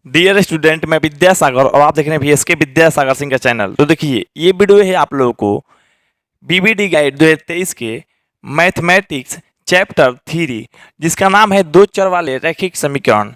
Dear student, मैं विद्यासागर और आप देख रहे हैं VSK विद्यासागर सिंह का चैनल। तो देखिए, ये वीडियो है आप लोगों को BBD गाइड 2023 के मैथमेटिक्स चैप्टर 3 जिसका नाम है दो चर वाले रैखिक समीकरण।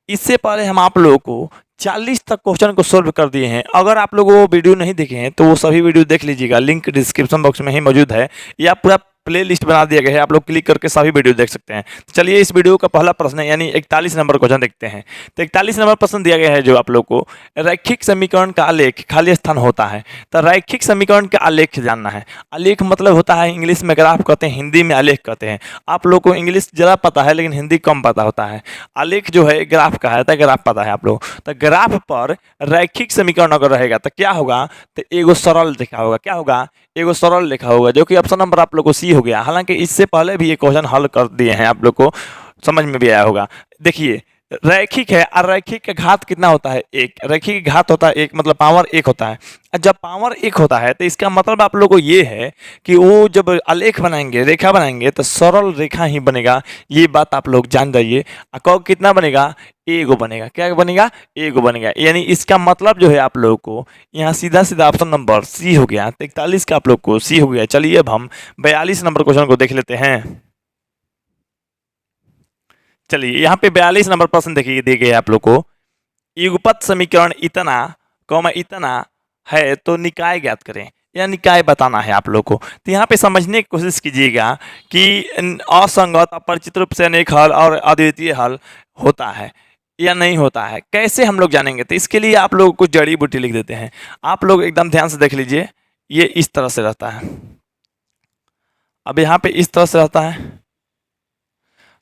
इससे पहले हम आप लोगों को 40 तक क्वेश्चन को सोल्व कर दिए हैं। अगर आप लोग वो वीडियो नहीं देखे हैं तो वो सभी वीडियो देख लीजिएगा, लिंक डिस्क्रिप्शन बॉक्स में ही मौजूद है या पूरा प्ले लिस्ट बना दिया गया है, आप लोग क्लिक करके सभी वीडियो देख सकते हैं। तो चलिए इस वीडियो का पहला प्रश्न है यानी 41 नंबर क्वेश्चन देखते हैं। तो 41 नंबर प्रश्न दिया गया है जो आप लोग को रैखिक समीकरण का आलेख खाली स्थान होता है। तो रैखिक समीकरण का आलेख जानना है। आलेख मतलब होता है इंग्लिश में ग्राफ कहते हैं, हिंदी में आलेख कहते हैं। आप लोग को इंग्लिश ज़्यादा पता है लेकिन हिंदी कम पता होता है। आलेख जो है ग्राफ का है, तो ग्राफ पता है आप लोग। तो ग्राफ पर रैखिक समीकरण अगर रहेगा तो क्या होगा, तो एगो सरल लिखा होगा। क्या होगा? एगो सरल लिखा होगा, जो कि ऑप्शन नंबर आप लोग को सी हो गया। हालांकि इससे पहले भी ये क्वेश्चन हल कर दिए हैं, आप लोग को समझ में भी आया होगा। देखिए, रैखिक है और रैखिक का घात कितना होता है? एक। रैखिक का घात होता है एक, मतलब पावर एक होता है। और जब पावर एक होता है तो इसका मतलब आप लोग को ये है कि वो जब आलेख बनाएंगे, रेखा बनाएंगे, तो सरल रेखा ही बनेगा। ये बात आप लोग जान जाइए। और कितना बनेगा? एगो बनेगा। क्या बनेगा? एगो बनेगा। यानी इसका मतलब जो है आप लोगों को यहाँ सीधा सीधा ऑप्शन नंबर सी हो गया। 41 का आप लोग को सी हो गया। चलिए अब हम 42 नंबर क्वेश्चन को देख लेते हैं। चलिए यहाँ पे 42 नंबर प्रश्न देखिए, दिए गए आप लोग को युगपत समीकरण इतना इतना है तो निकाय ज्ञात करें, या निकाय बताना है आप लोग को। तो यहाँ पे समझने की कोशिश कीजिएगा कि असंगत अपरिचित रूप से अनेक हल और अद्वितीय हल होता है या नहीं होता है, कैसे हम लोग जानेंगे? तो इसके लिए आप लोग कुछ जड़ी बूटी लिख देते हैं। आप लोग एकदम ध्यान से देख लीजिए। ये इस तरह से रहता है, अब यहाँ पे इस तरह से रहता है।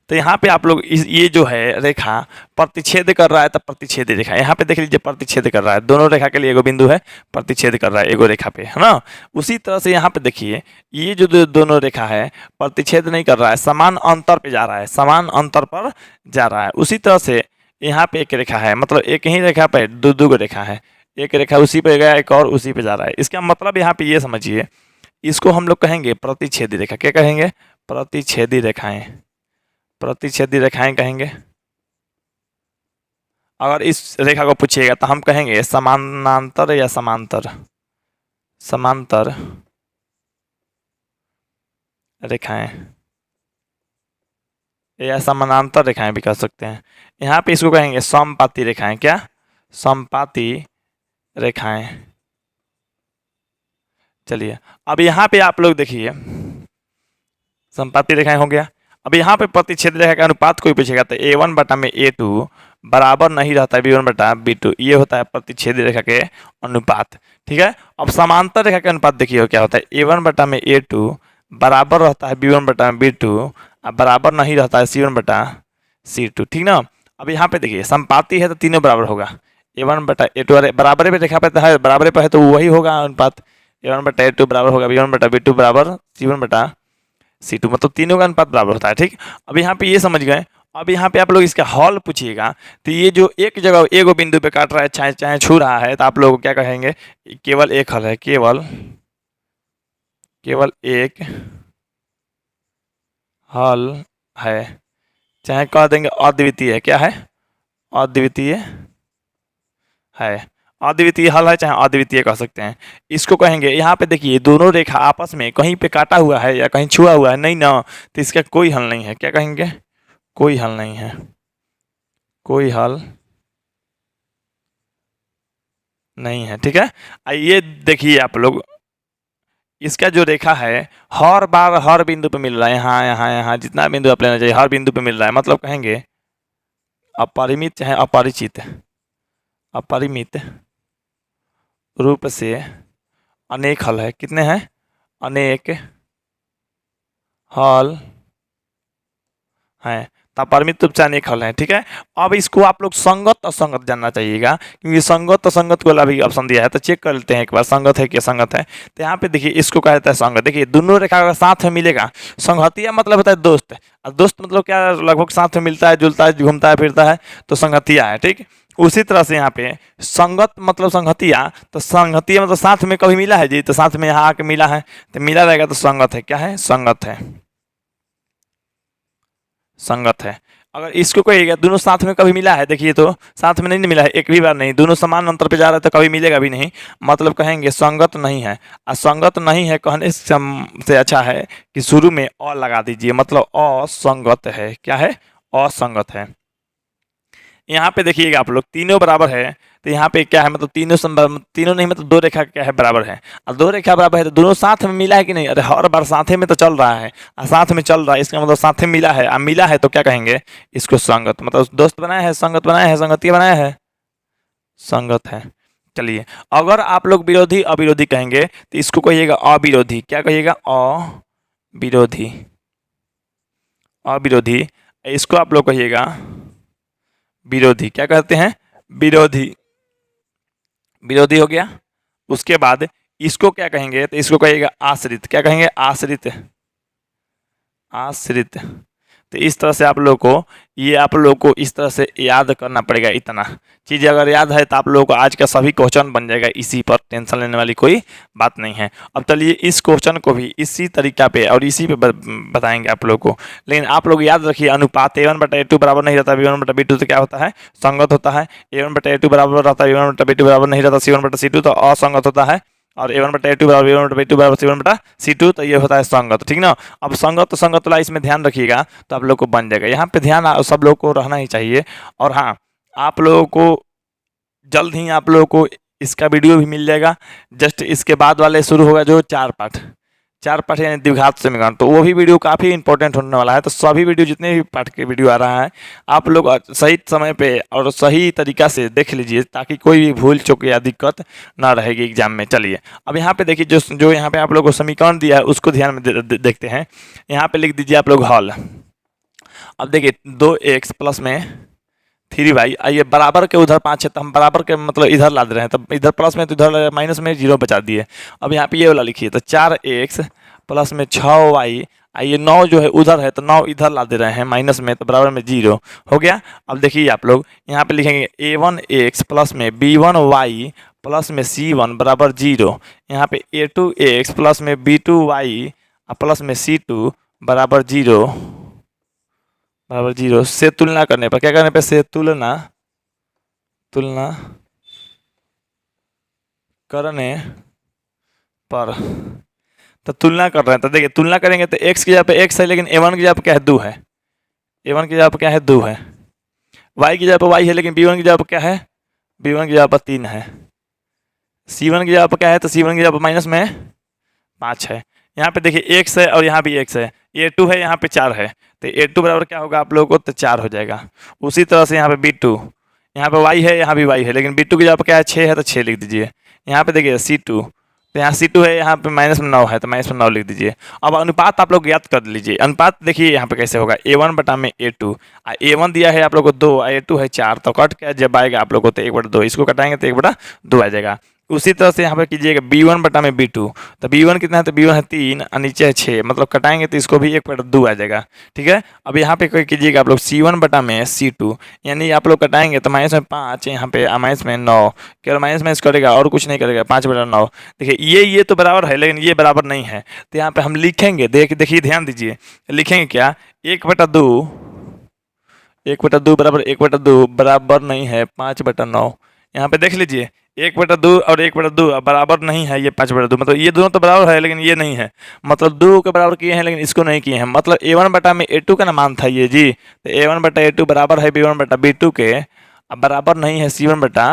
तो यहाँ पे आप लोग ये जो है रेखा प्रतिच्छेद कर रहा है, तब प्रतिच्छेदी रेखा यहाँ पे देख लीजिए, प्रतिच्छेद कर रहा है। दोनों रेखा के लिए एगो बिंदु है, प्रतिच्छेद कर रहा है एगो रेखा पे, है ना। उसी तरह से यहाँ पे देखिए, ये जो दोनों रेखा है प्रतिच्छेद नहीं कर रहा है, समान अंतर पे जा रहा है, समान अंतर पर जा रहा है। उसी तरह से यहाँ पे एक रेखा है, मतलब एक ही रेखा पे दो गो रेखा है। एक रेखा उसी पे गया, एक और उसी पे जा रहा है। इसका मतलब यहाँ पे ये समझिए, इसको हम लोग कहेंगे प्रतिच्छेदी रेखा। क्या कहेंगे? प्रतिच्छेदी रेखाएं। प्रतिच्छेदी रेखाएं कहेंगे। अगर इस रेखा को पूछिएगा तो हम कहेंगे समानांतर या समांतर, समांतर रेखाएं या समानांतर रेखाएं भी कह सकते हैं। यहाँ पे इसको कहेंगे समपाती रेखाएं। क्या? समपाती रेखाएं। चलिए अब यहाँ पे आप लोग देखिए, समपाती रेखाएं हो गया। अब यहाँ पे प्रतिच्छेद रेखा का अनुपात कोई पूछेगा तो A1 बटा में A2 बराबर नहीं रहता है B1 बटा B2। ये होता है प्रतिच्छेद रेखा के अनुपात। ठीक है। अब समांतर रेखा के अनुपात देखिए क्या होता है, A1 बटा में A2 बराबर रहता है B1 बटा B2 और बराबर नहीं रहता है C1 बटा C2। ठीक ना। अब यहाँ पे देखिए, समपाती है तो तीनों बराबर होगा। A1 बटा A2, अरे बराबर पे रेखा पे है, बराबर पे है तो वही होगा अनुपात। A1 बटा A2 बराबर होगा B1 बटा B2 बराबर C1 बटा C2, मतलब तीनों का अनुपात बराबर होता है। ठीक। अब यहाँ पे ये समझ गए। अब यहाँ पे आप लोग इसका हल पूछिएगा तो ये जो एक जगह एगो बिंदु पे काट रहा है, चाहे चाहे छू रहा है, तो आप लोग क्या कहेंगे? केवल एक हल है, केवल एक हल है। चाहे कह देंगे अद्वितीय है। क्या है? अद्वितीय है। अद्वितीय हल है, चाहे अद्वितीय कह सकते हैं। इसको कहेंगे, यहाँ पे देखिए दोनों रेखा आपस में कहीं पे काटा हुआ है या कहीं छुआ हुआ है, नहीं ना, तो इसका कोई हल नहीं है। क्या कहेंगे? कोई हल नहीं है, कोई हल नहीं है। ठीक है। ये देखिए आप लोग, इसका जो रेखा है हर बार हर बिंदु पे मिल रहा है, यहाँ यहाँ यहाँ जितना बिंदु आप लेना चाहिए हर बिंदु पे मिल रहा है। मतलब कहेंगे अपरिमित चाहे अपरिचित, अपरिमित रूप से अनेक हल है। कितने हैं? अनेक हल हैं। अपरिमित रूप से अनेक हल हैं। ठीक है। अब इसको आप लोग संगत असंगत जानना चाहिएगा, क्योंकि संगत असंगत को अभी ऑप्शन दिया है, तो चेक कर लेते हैं एक बार संगत है कि असंगत है। तो यहाँ पे देखिए इसको कहा जाता है संगत। देखिए दोनों रेखा का साथ में मिलेगा। संगतिया मतलब होता है दोस्त, और दोस्त मतलब क्या, लगभग साथ में मिलता है, जुलता है, घूमता है, फिरता है, तो संगतिया है। ठीक। उसी तरह से यहाँ पे संगत मतलब संगतिया, तो संगतिया मतलब साथ में कभी मिला है जी, तो साथ में यहाँ आके मिला है, तो मिला रहेगा तो संगत है। क्या है? संगत है, संगत है। अगर इसको कहिएगा दोनों साथ में कभी मिला है, देखिए तो साथ में नहीं मिला है, एक भी बार नहीं, दोनों समान अंतर पे जा रहा है तो कभी मिलेगा भी नहीं, मतलब कहेंगे संगत नहीं है। असंगत नहीं है कहने से अच्छा है कि शुरू में अ लगा दीजिए, मतलब असंगत है। क्या है? असंगत है। यहाँ पे देखिएगा आप लोग तीनों बराबर है, तो यहाँ पे क्या है, मतलब तीनों नहीं, मतलब दो रेखा क्या है, बराबर है। और दो रेखा बराबर है तो दोनों साथ में मिला है कि नहीं? अरे हर बार साथे में तो चल रहा है, साथ में चल रहा है, इसका मतलब साथे में मिला है। अब मिला है तो क्या कहेंगे? इसको संगत, मतलब दोस्त बनाया है, संगत बनाया है, संगति बनाया है, संगत है। चलिए, अगर आप लोग विरोधी अविरोधी कहेंगे तो इसको कहिएगा अविरोधी। क्या कहिएगा? अविरोधी। अविरोधी। इसको आप लोग कहिएगा विरोधी। क्या कहते हैं? विरोधी। विरोधी हो गया। उसके बाद इसको क्या कहेंगे? तो इसको कहिएगा आश्रित। क्या कहेंगे? आश्रित। आश्रित। तो इस तरह से आप लोग को इस तरह से याद करना पड़ेगा। इतना चीज़ अगर याद है तो आप लोगों को आज का सभी क्वेश्चन बन जाएगा, इसी पर टेंशन लेने वाली कोई बात नहीं है। अब चलिए इस क्वेश्चन को भी इसी तरीका पे और इसी पे बताएंगे आप लोग को। लेकिन आप लोग याद रखिए, अनुपात a1/a2 बराबर नहीं रहता b1/b2 तो क्या होता है? संगत होता है। a1/a2 बराबर रहता है b1/b2 बराबर नहीं रहता c1/c2 तो असंगत होता है। और a1/a2 बराबर b1/b2 बराबर c1/c2 तो ये होता है संगत। ठीक ना? अब संगत तो संगत वाला इसमें ध्यान रखिएगा तो आप लोग को बन जाएगा। यहाँ पे ध्यान सब लोग को रहना ही चाहिए। और हाँ, आप लोगों को जल्द ही आप लोगों को इसका वीडियो भी मिल जाएगा। जस्ट इसके बाद वाले शुरू होगा जो 4 पार्ट, 4 पार्ट यानी द्विघात समीकरण, तो वो भी वीडियो काफ़ी इंपॉर्टेंट होने वाला है। तो सभी वीडियो जितने भी पार्ट के वीडियो आ रहा है आप लोग सही समय पे और सही तरीका से देख लीजिए ताकि कोई भी भूल चूक या दिक्कत ना रहेगी एग्जाम में। चलिए अब यहाँ पे देखिए, जो यहाँ पे आप लोग को समीकरण दिया है उसको ध्यान में देखते हैं। यहाँ पे लिख दीजिए आप लोग हल। अब देखिए 2x प्लस में 3y, आइए बराबर के उधर 5 है तो हम बराबर के मतलब इधर ला दे रहे हैं, तो इधर प्लस में तो इधर माइनस में 0 बचा दिए। अब यहाँ पे ये वाला लिखिए, तो 4x प्लस में 6y, आइए 9 जो है उधर है तो 9 इधर ला दे रहे हैं माइनस में, तो बराबर में 0 हो गया। अब देखिए आप लोग यहाँ पे लिखेंगे a1x प्लस में b1y प्लस में c1 बराबर 0। यहाँ पे a2x प्लस में b2y प्लस में c2 बराबर 0 बराबर 0 से तुलना करने पर, क्या करने पे? से तुलना करने पर, तो तुलना कर रहे हैं तो देखिए तुलना करेंगे तो x की जगह पे x है, लेकिन a1 की जगह पे क्या है? 2 है। a1 की जगह पे क्या है? 2 है। y की जगह पे y है, लेकिन b1 की जगह पे क्या है? b1 की जगह पर 3 है। c1 की जगह पर क्या है? तो c1 की जगह पर माइनस में 5 है। यहाँ पे देखिए x है और यहाँ भी x है, a2 है, यहाँ पे 4 है, तो a2 बराबर क्या होगा आप लोगों को? तो 4 हो जाएगा। उसी तरह से यहाँ पे b2, यहाँ पे y है, यहाँ भी y है, लेकिन b2 की जगह पर क्या है? 6 है, तो 6 लिख दीजिए। यहाँ पे देखिए c2, तो यहाँ c2 है, यहाँ पे माइनस में 9 है, तो माइनस में 9 लिख दीजिए। अब अनुपात आप लोग याद कर लीजिए। अनुपात देखिए यहाँ पे कैसे होगा, a1 बटा में a2, a1 दिया है आप लोग को 2, a2 है 4, तो कट क्या जब आएगा आप लोग को? तो 1/2, इसको कटाएंगे तो 1/2 आ जाएगा। उसी तरह से यहाँ पे कीजिएगा b1 बटा में b2, तो b1 कितना है? तो b1 है 3 और नीचे है 6, मतलब कटाएंगे तो इसको भी 1/2 आ जाएगा। ठीक है। अब यहाँ पे कोई कीजिएगा आप लोग c1 बटा में c2, यानी आप लोग कटाएंगे तो माइनस में 5, यहाँ पे माइनस में 9, केवल माइनस माइनस करेगा और कुछ नहीं करेगा, 5/9। देखिए ये तो बराबर है, लेकिन ये बराबर नहीं है, तो यहाँ पे हम लिखेंगे, देखिए ध्यान दीजिए, लिखेंगे क्या? 1/2, 1/2 बराबर 1/2 बराबर नहीं है 5/9। यहाँ पे देख लीजिए 1/2 और 1/2 बराबर नहीं है, ये 5/2, मतलब ये दोनों तो बराबर है लेकिन ये नहीं है, मतलब 2 के बराबर किए हैं लेकिन इसको नहीं किए हैं। मतलब a1 बटा में a2 का ना मान था ये जी, तो a1 बटा a2 बराबर है b1 बटा b2 के, अब बराबर नहीं है c1 बटा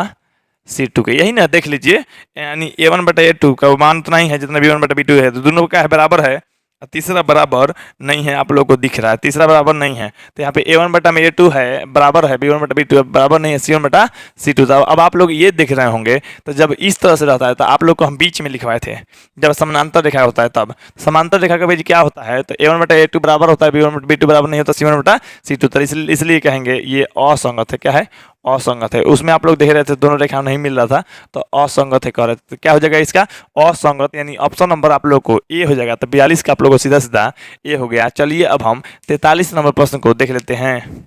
c2 के, यही ना देख लीजिए। यानी a1 बटा a2 का मान उतना ही है जितना b1 बटा b2 है, तो दोनों का है बराबर है। तीसरा बराबर नहीं है, आप लोगों को दिख रहा है तीसरा बराबर नहीं है, तो यहाँ पे a1 बटा में a2 है बराबर है b1 बटा b2 बराबर नहीं है c1 बटा c2 था। अब आप लोग ये देख रहे होंगे, तो जब इस तरह से रहता है तो आप लोग को हम बीच में लिखवाए थे, जब समानांतर रेखा होता है तब समांतर रेखा का बीच क्या होता है? तो a1 बटा a2 बराबर होता है b1 बटा b2 बराबर नहीं होता c1 बटा c2, तो इसलिए कहेंगे ये असंगत है। क्या है? असंगत है। उसमें आप लोग देख रहे थे दोनों रेखा नहीं मिल रहा था तो असंगत है कह रहे थे, तो क्या हो जाएगा इसका? असंगत, यानी ऑप्शन नंबर आप लोग को ए हो जाएगा। तो 42 का आप लोग को सीधा सीधा ए हो गया। चलिए अब हम 43 नंबर प्रश्न को देख लेते हैं।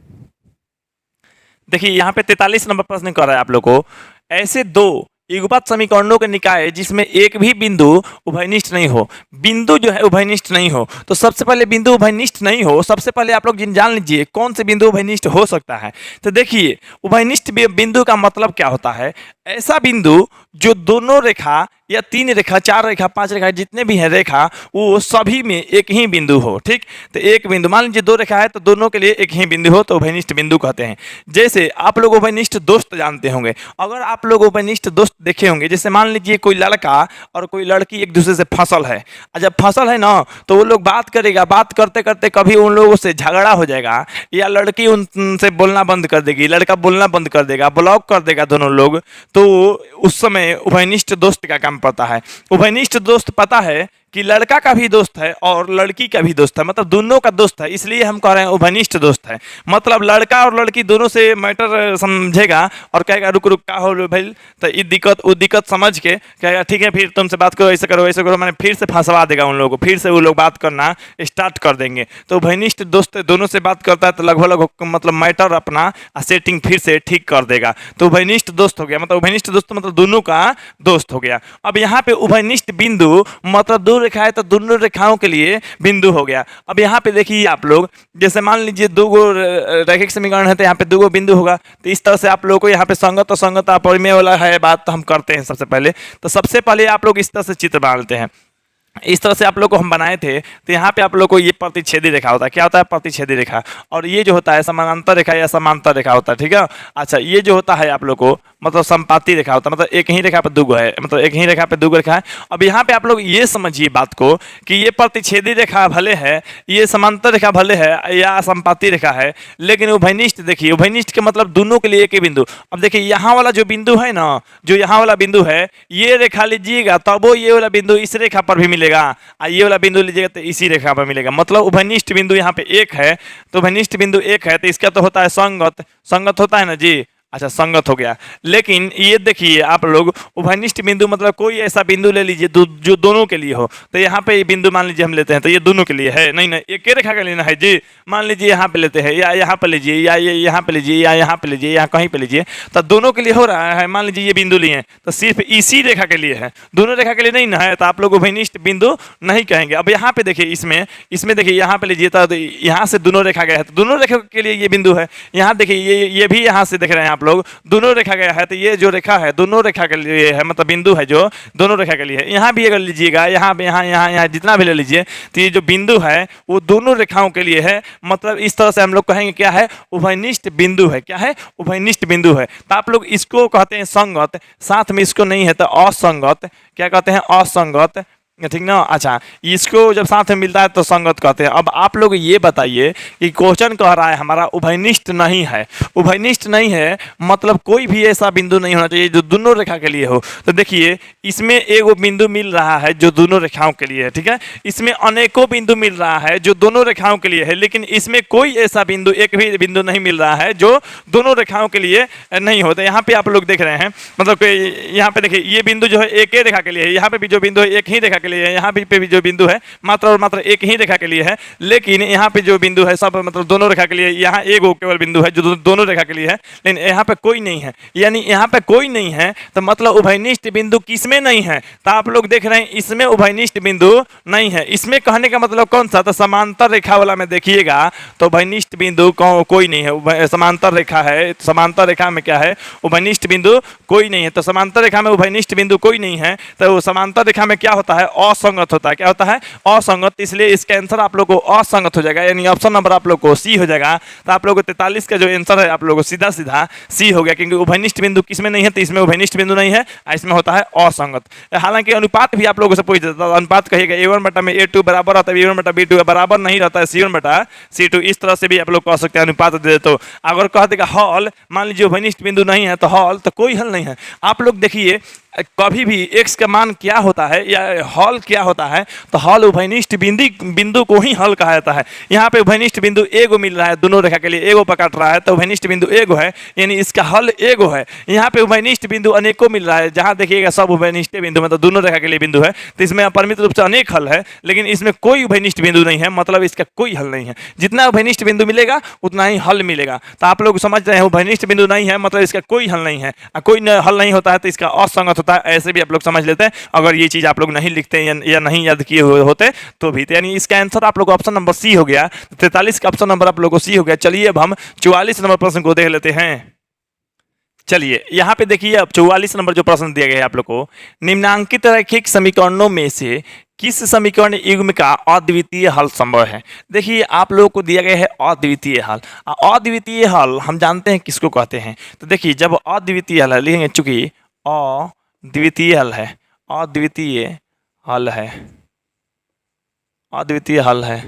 देखिए यहाँ पे 43 नंबर प्रश्न कर रहा है आप लोग को, ऐसे दो युगपत समीकरणों के निकाय जिसमें एक भी बिंदु उभयनिष्ठ नहीं हो, बिंदु जो है उभयनिष्ठ नहीं हो। तो सबसे पहले बिंदु उभयनिष्ठ नहीं हो, सबसे पहले आप लोग जान लीजिए कौन से बिंदु उभयनिष्ठ हो सकता है। तो देखिए उभयनिष्ठ बिंदु का मतलब क्या होता है, ऐसा बिंदु जो दोनों रेखा या 3 रेखा 4 रेखा 5 रेखा जितने भी हैं रेखा वो सभी में एक ही बिंदु हो। ठीक, तो एक बिंदु मान लीजिए 2 रेखा है तो दोनों के लिए एक ही बिंदु हो तो उभयनिष्ठ बिंदु कहते हैं। जैसे आप लोग उभयनिष्ठ दोस्त जानते होंगे, अगर आप लोग उभयनिष्ठ दोस्त देखे होंगे, जैसे मान लीजिए कोई लड़का और कोई लड़की एक दूसरे से फसल है, और जब फसल है ना तो वो लोग बात करेगा, बात करते करते कभी उन लोगों से झगड़ा हो जाएगा या लड़की उनसे बोलना बंद कर देगी, लड़का बोलना बंद कर देगा, ब्लॉक कर देगा दोनों लोग, तो उस समय उभयनिष्ठ दोस्त का काम पड़ता है। उभयनिष्ठ दोस्त पता है कि लड़का का भी दोस्त है और लड़की का भी दोस्त है, मतलब दोनों का दोस्त है, इसलिए हम कह रहे हैं उभयनिष्ठ दोस्त है। मतलब लड़का और लड़की दोनों से मैटर समझेगा और कहेगा रुक रुक का हो भाई, तो ये दिक्कत समझ के कहेगा ठीक है फिर तुमसे बात करो, ऐसे करो, मैंने फिर से फंसवा देगा उन लोगों को, फिर से वो लोग बात करना स्टार्ट कर देंगे। तो उभयनिष्ठ दोस्त दोनों से बात करता है तो लगभग मतलब मैटर अपना सेटिंग फिर से ठीक कर देगा, तो उभयनिष्ठ दोस्त हो गया। मतलब उभयनिष्ठ दोस्त मतलब दोनों का दोस्त हो गया। अब यहाँ पे उभयनिष्ठ बिंदु मतलब दो रेखा है तो दोनों रेखाओं के लिए बिंदु हो गया। अब यहाँ पे देखिए आप लोग, जैसे मान लीजिए 2 गो रैखिक समीकरण है तो यहाँ पे 2 गो बिंदु होगा, तो इस तरह से आप लोगों को यहाँ पे संगत और संगत अपरिमेय वाला है बात तो हम करते हैं। सबसे पहले आप लोग इस तरह से चित्र बना लेते हैं, इस तरह से आप लोग को हम बनाए थे। तो यहाँ पे आप लोग को ये प्रतिच्छेदी रेखा होता है, क्या होता है प्रतिच्छेदी रेखा, और ये जो होता है समानांतर रेखा या समांतर रेखा होता है। ठीक है, अच्छा ये जो होता है आप लोग को मतलब संपाती रेखा होता है, मतलब एक ही रेखा पे 2 गो है, मतलब एक ही रेखा पे 2 गो रेखा है। अब यहाँ पे आप लोग ये समझिए बात को कि ये प्रतिच्छेदी रेखा भले है, ये समांतर रेखा भले है या संपाती रेखा है, लेकिन उभयनिष्ठ देखिए, उभयनिष्ठ के मतलब दोनों के लिए एक ही बिंदु। अब देखिए यहाँ वाला जो बिंदु है ना, जो यहाँ वाला बिंदु है, ये रेखा लीजिएगा तब वो ये वाला बिंदु इस रेखा पर भी मिलेगा, ये वाला बिंदु लीजिएगा तो इसी रेखा पर मिलेगा। मतलब उभयनिष्ठ बिंदु यहाँ पे 1 है, तो उभयनिष्ठ बिंदु 1 है तो इसका तो होता है संगत होता है ना जी। अच्छा संगत हो गया। लेकिन ये देखिए आप लोग उभयनिष्ठ बिंदु मतलब कोई ऐसा बिंदु ले लीजिए जो दोनों के लिए हो। तो यहाँ पे ये बिंदु मान लीजिए हम लेते हैं तो ये दोनों के लिए है, नहीं एक ही रेखा का लेना है जी। मान लीजिए यहाँ पे लेते हैं या यहाँ पे लीजिए या ये यहाँ पे लीजिए या यहाँ पे लीजिए या कहीं पे लीजिए, तो दोनों के लिए हो रहा है। मान लीजिए ये बिंदु लिए तो सिर्फ इसी रेखा के लिए है, दोनों रेखा के लिए नहीं ना है, तो आप लोग उभयनिष्ठ बिंदु नहीं कहेंगे। अब यहाँ पे देखिए इसमें देखिए यहाँ पे लीजिए तो यहाँ से दोनों रेखा गया है तो दोनों रेखा के लिए ये बिंदु है। यहाँ देखिए ये भी यहाँ से देख रहे हैं आप लोग दोनों रेखा गया है, तो ये जो रेखा है दोनों रेखा के लिए है, मतलब बिंदु है जो दोनों रेखा के लिए है। यहाँ भी अगर लीजिएगा यहाँ पे यहाँ जितना भी ले लीजिए तो ये जो बिंदु है वो दोनों रेखाओं के लिए है। मतलब इस तरह से हम लोग कहेंगे क्या है, उभयनिष्ठ बिंदु है। क्या है, उभयनिष्ठ बिंदु है। तो आप लोग इसको कहते हैं संगत, साथ में इसको नहीं है तो असंगत। क्या कहते हैं, असंगत, ठीक ना। अच्छा इसको जब साथ में मिलता है तो संगत कहते हैं। अब आप लोग ये बताइए कि क्वेश्चन कह रहा है हमारा उभयनिष्ठ नहीं है, उभयनिष्ठ नहीं है मतलब कोई भी ऐसा बिंदु नहीं होना चाहिए जो दोनों रेखा के लिए हो। तो देखिए इसमें एक बिंदु मिल रहा है जो दोनों रेखाओं के लिए है, ठीक है। इसमें अनेकों बिंदु मिल रहा है जो दोनों रेखाओं के लिए है, लेकिन इसमें कोई ऐसा बिंदु एक भी बिंदु नहीं मिल रहा है जो दोनों रेखाओं के लिए नहीं होता। यहाँ पे आप लोग देख रहे हैं मतलब यहाँ पे देखिए ये बिंदु जो है एक ही रेखा के लिए है, यहाँ पे भी जो बिंदु है एक ही रेखा के लिए है, यहाँ पे भी जो बिंदु है मात्र और मात्र एक ही रेखा के लिए है। लेकिन यहाँ पे जो बिंदु है सब मतलब दोनों रेखा के लिए, यहाँ एक केवल बिंदु है जो दोनों रेखा के लिए है, लेकिन यहाँ पे कोई नहीं है। यानी यहाँ पे कोई नहीं है तो मतलब उभयनिष्ठ बिंदु किसमें नहीं है, तो आप लोग देख रहे हैं इसमें उभयनिष्ठ बिंदु नहीं है। इसमें कहने का मतलब कौन सा, तो समांतर रेखा वाला में देखिएगा तो उभयनिष्ठ बिंदु कोई नहीं है। समांतर रेखा है, समांतर रेखा में क्या है, उभयनिष्ठ बिंदु कोई नहीं है। तो समांतर रेखा में उभयनिष्ठ बिंदु कोई नहीं है तो समांतर रेखा में क्या होता है, असंगत होता है। क्या होता है, असंगत। इसलिए इसका आंसर आप लोग को असंगत हो जाएगा, यानी ऑप्शन नंबर आप लोग को सी हो जाएगा। तो आप लोग को 43 का जो आंसर है आप लोग को सीधा सी हो गया, क्योंकि उभयनिष्ठ बिंदु किसमें नहीं है, तो इसमें उभयनिष्ठ बिंदु नहीं है, इसमें होता है असंगत। हालांकि अनुपात भी आप लोगों से पूछ देता है, अनुपात कहिएगा a1 बटा में a2 बराबर होता है a1 बटा b2 बराबर नहीं रहता है c1 बटा c2। इस तरह से भी आप लोग कह सकते हैं अनुपात दे। तो अगर कह देगा हल, मान लीजिए उभयनिष्ठ बिंदु नहीं है तो हल, तो कोई हल नहीं है। आप लोग देखिए कभी भी x का मान क्या होता है या हल क्या होता है, तो हल उभयनिष्ठ बिंदु को ही हल कहा जाता है। यहाँ पे उभयनिष्ठ बिंदु एगो मिल रहा है, दोनों रेखा के लिए एगो पकड़ रहा है तो उभयनिष्ठ बिंदु एगो है, यानी इसका हल एगो है। यहाँ पे उभयनिष्ठ बिंदु अनेकों मिल रहा है, जहाँ देखिएगा सब उभयनिष्ठ बिंदु मतलब दोनों रेखा के लिए बिंदु है, तो इसमें अपरिमित रूप से अनेक हल है, लेकिन इसमें कोई उभयनिष्ठ बिंदु नहीं है, मतलब इसका कोई हल नहीं है। जितना उभयनिष्ठ बिंदु मिलेगा उतना ही हल मिलेगा। तो आप लोग समझ रहे हैं उभयनिष्ठ बिंदु नहीं है मतलब इसका कोई हल नहीं है, कोई हल नहीं होता है तो इसका असंगत होता है, ऐसे भी आप लोग समझ लेते हैं अगर ये चीज़ आप लोग नहीं लिखते या नहीं याद किए हुए होते तो भी। तो यानी इसका आंसर आप लोग ऑप्शन नंबर सी हो गया। 43 का ऑप्शन नंबर आप लोग को सी हो गया। चलिए अब हम 44 नंबर प्रश्न को देख लेते हैं। चलिए यहाँ पे देखिए, अब 44 नंबर जो प्रश्न दिया गया है आप लोग को, निम्नांकित रैखिक समीकरणों में से किस समीकरण युग्म का अद्वितीय हल संभव है। देखिए आप लोगों को दिया गया है अद्वितीय हल। अद्वितीय हल हम जानते हैं किसको कहते हैं। तो देखिए जब अद्वितीय हल है लिखेंगे, चूंकि अद्वितीय हल है, अद्वितीय हल है, अद्वितीय हल है,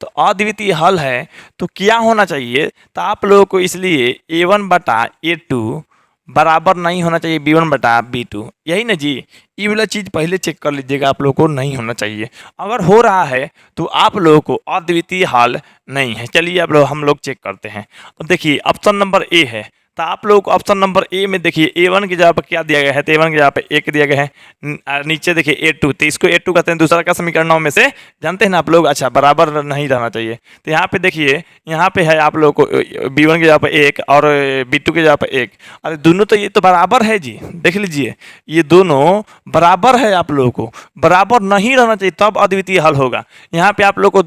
तो अद्वितीय हल है तो क्या होना चाहिए, तो आप लोगों को इसलिए a1/a2 बराबर नहीं होना चाहिए b1/b2, यही ना जी। ये वाला चीज़ पहले चेक कर लीजिएगा, आप लोगों को नहीं होना चाहिए। अगर हो रहा है तो आप लोगों को अद्वितीय हल नहीं है। चलिए अब हम लोग चेक करते हैं। अब देखिए ऑप्शन नंबर ए है, तो आप लोग ऑप्शन नंबर ए में देखिए a1 की जगह पर क्या दिया गया है, तो a1 की जगह पर 1 दिया गया है। नीचे देखिए a2, तो इसको a2 कहते हैं, दूसरा का समीकरणों में से जानते हैं ना आप लोग। अच्छा, बराबर नहीं रहना चाहिए। तो यहाँ पे देखिए, यहाँ पे है आप लोग को b1 की जगह पर 1 और b2 की जगह पर 1। अरे दोनों तो ये तो बराबर है जी, देख लीजिए ये दोनों बराबर है। आप लोगों को बराबर नहीं रहना चाहिए तब अद्वितीय हल होगा। यहाँ पे आप लोग को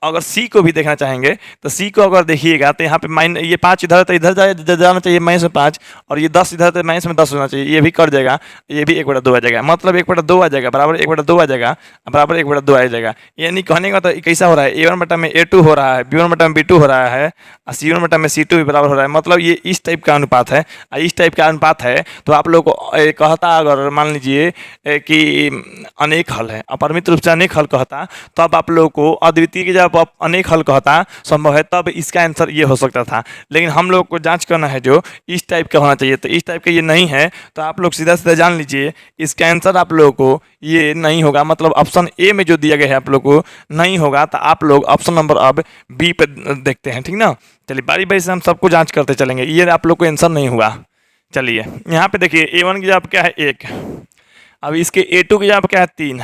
अगर सी को भी देखना चाहेंगे तो सी को अगर देखिएगा तो यहाँ पे ये 5 इधर तो इधर जाना चाहिए माइनस में 5, और ये 10 इधर तो माइनस में 10 होना चाहिए, ये भी कट जाएगा, ये भी 1/2 आ जाएगा, मतलब 1/2 आ जाएगा, बराबर 1/2 आ जाएगा, बराबर 1/2 आ जाएगा। यानी कहने का तो कैसा हो रहा है, a1/a2 हो रहा है, b1/b2 हो रहा है, और c1/c2 भी बराबर हो रहा है। मतलब ये इस टाइप का अनुपात है, इस टाइप का अनुपात है। तो आप लोग को कहता अगर मान लीजिए कि अनेक हल है, अपरिमित रूप से अनेक हल कहता, तब आप लोग को अद्वितीय की जब अनेक हल कहता संभव है, तब इसका आंसर ये हो सकता था। लेकिन हम लोग को जांच करना है जो इस टाइप का होना चाहिए, तो इस टाइप का ये नहीं है, तो आप लोग सीधा सीधा जान लीजिए इसका आंसर आप लोगों को ये नहीं होगा। मतलब ऑप्शन ए में जो दिया गया है आप लोग को नहीं होगा। तो आप लोग ऑप्शन नंबर अब बी पे देखते हैं, ठीक ना। चलिए बारी बारी से हम सबको जांच करते चलेंगे, ये आप लोग को आंसर नहीं हुआ। चलिए यहाँ पे देखिए a1 की जगह क्या है 1, अब इसके a2 की जगह क्या है 3,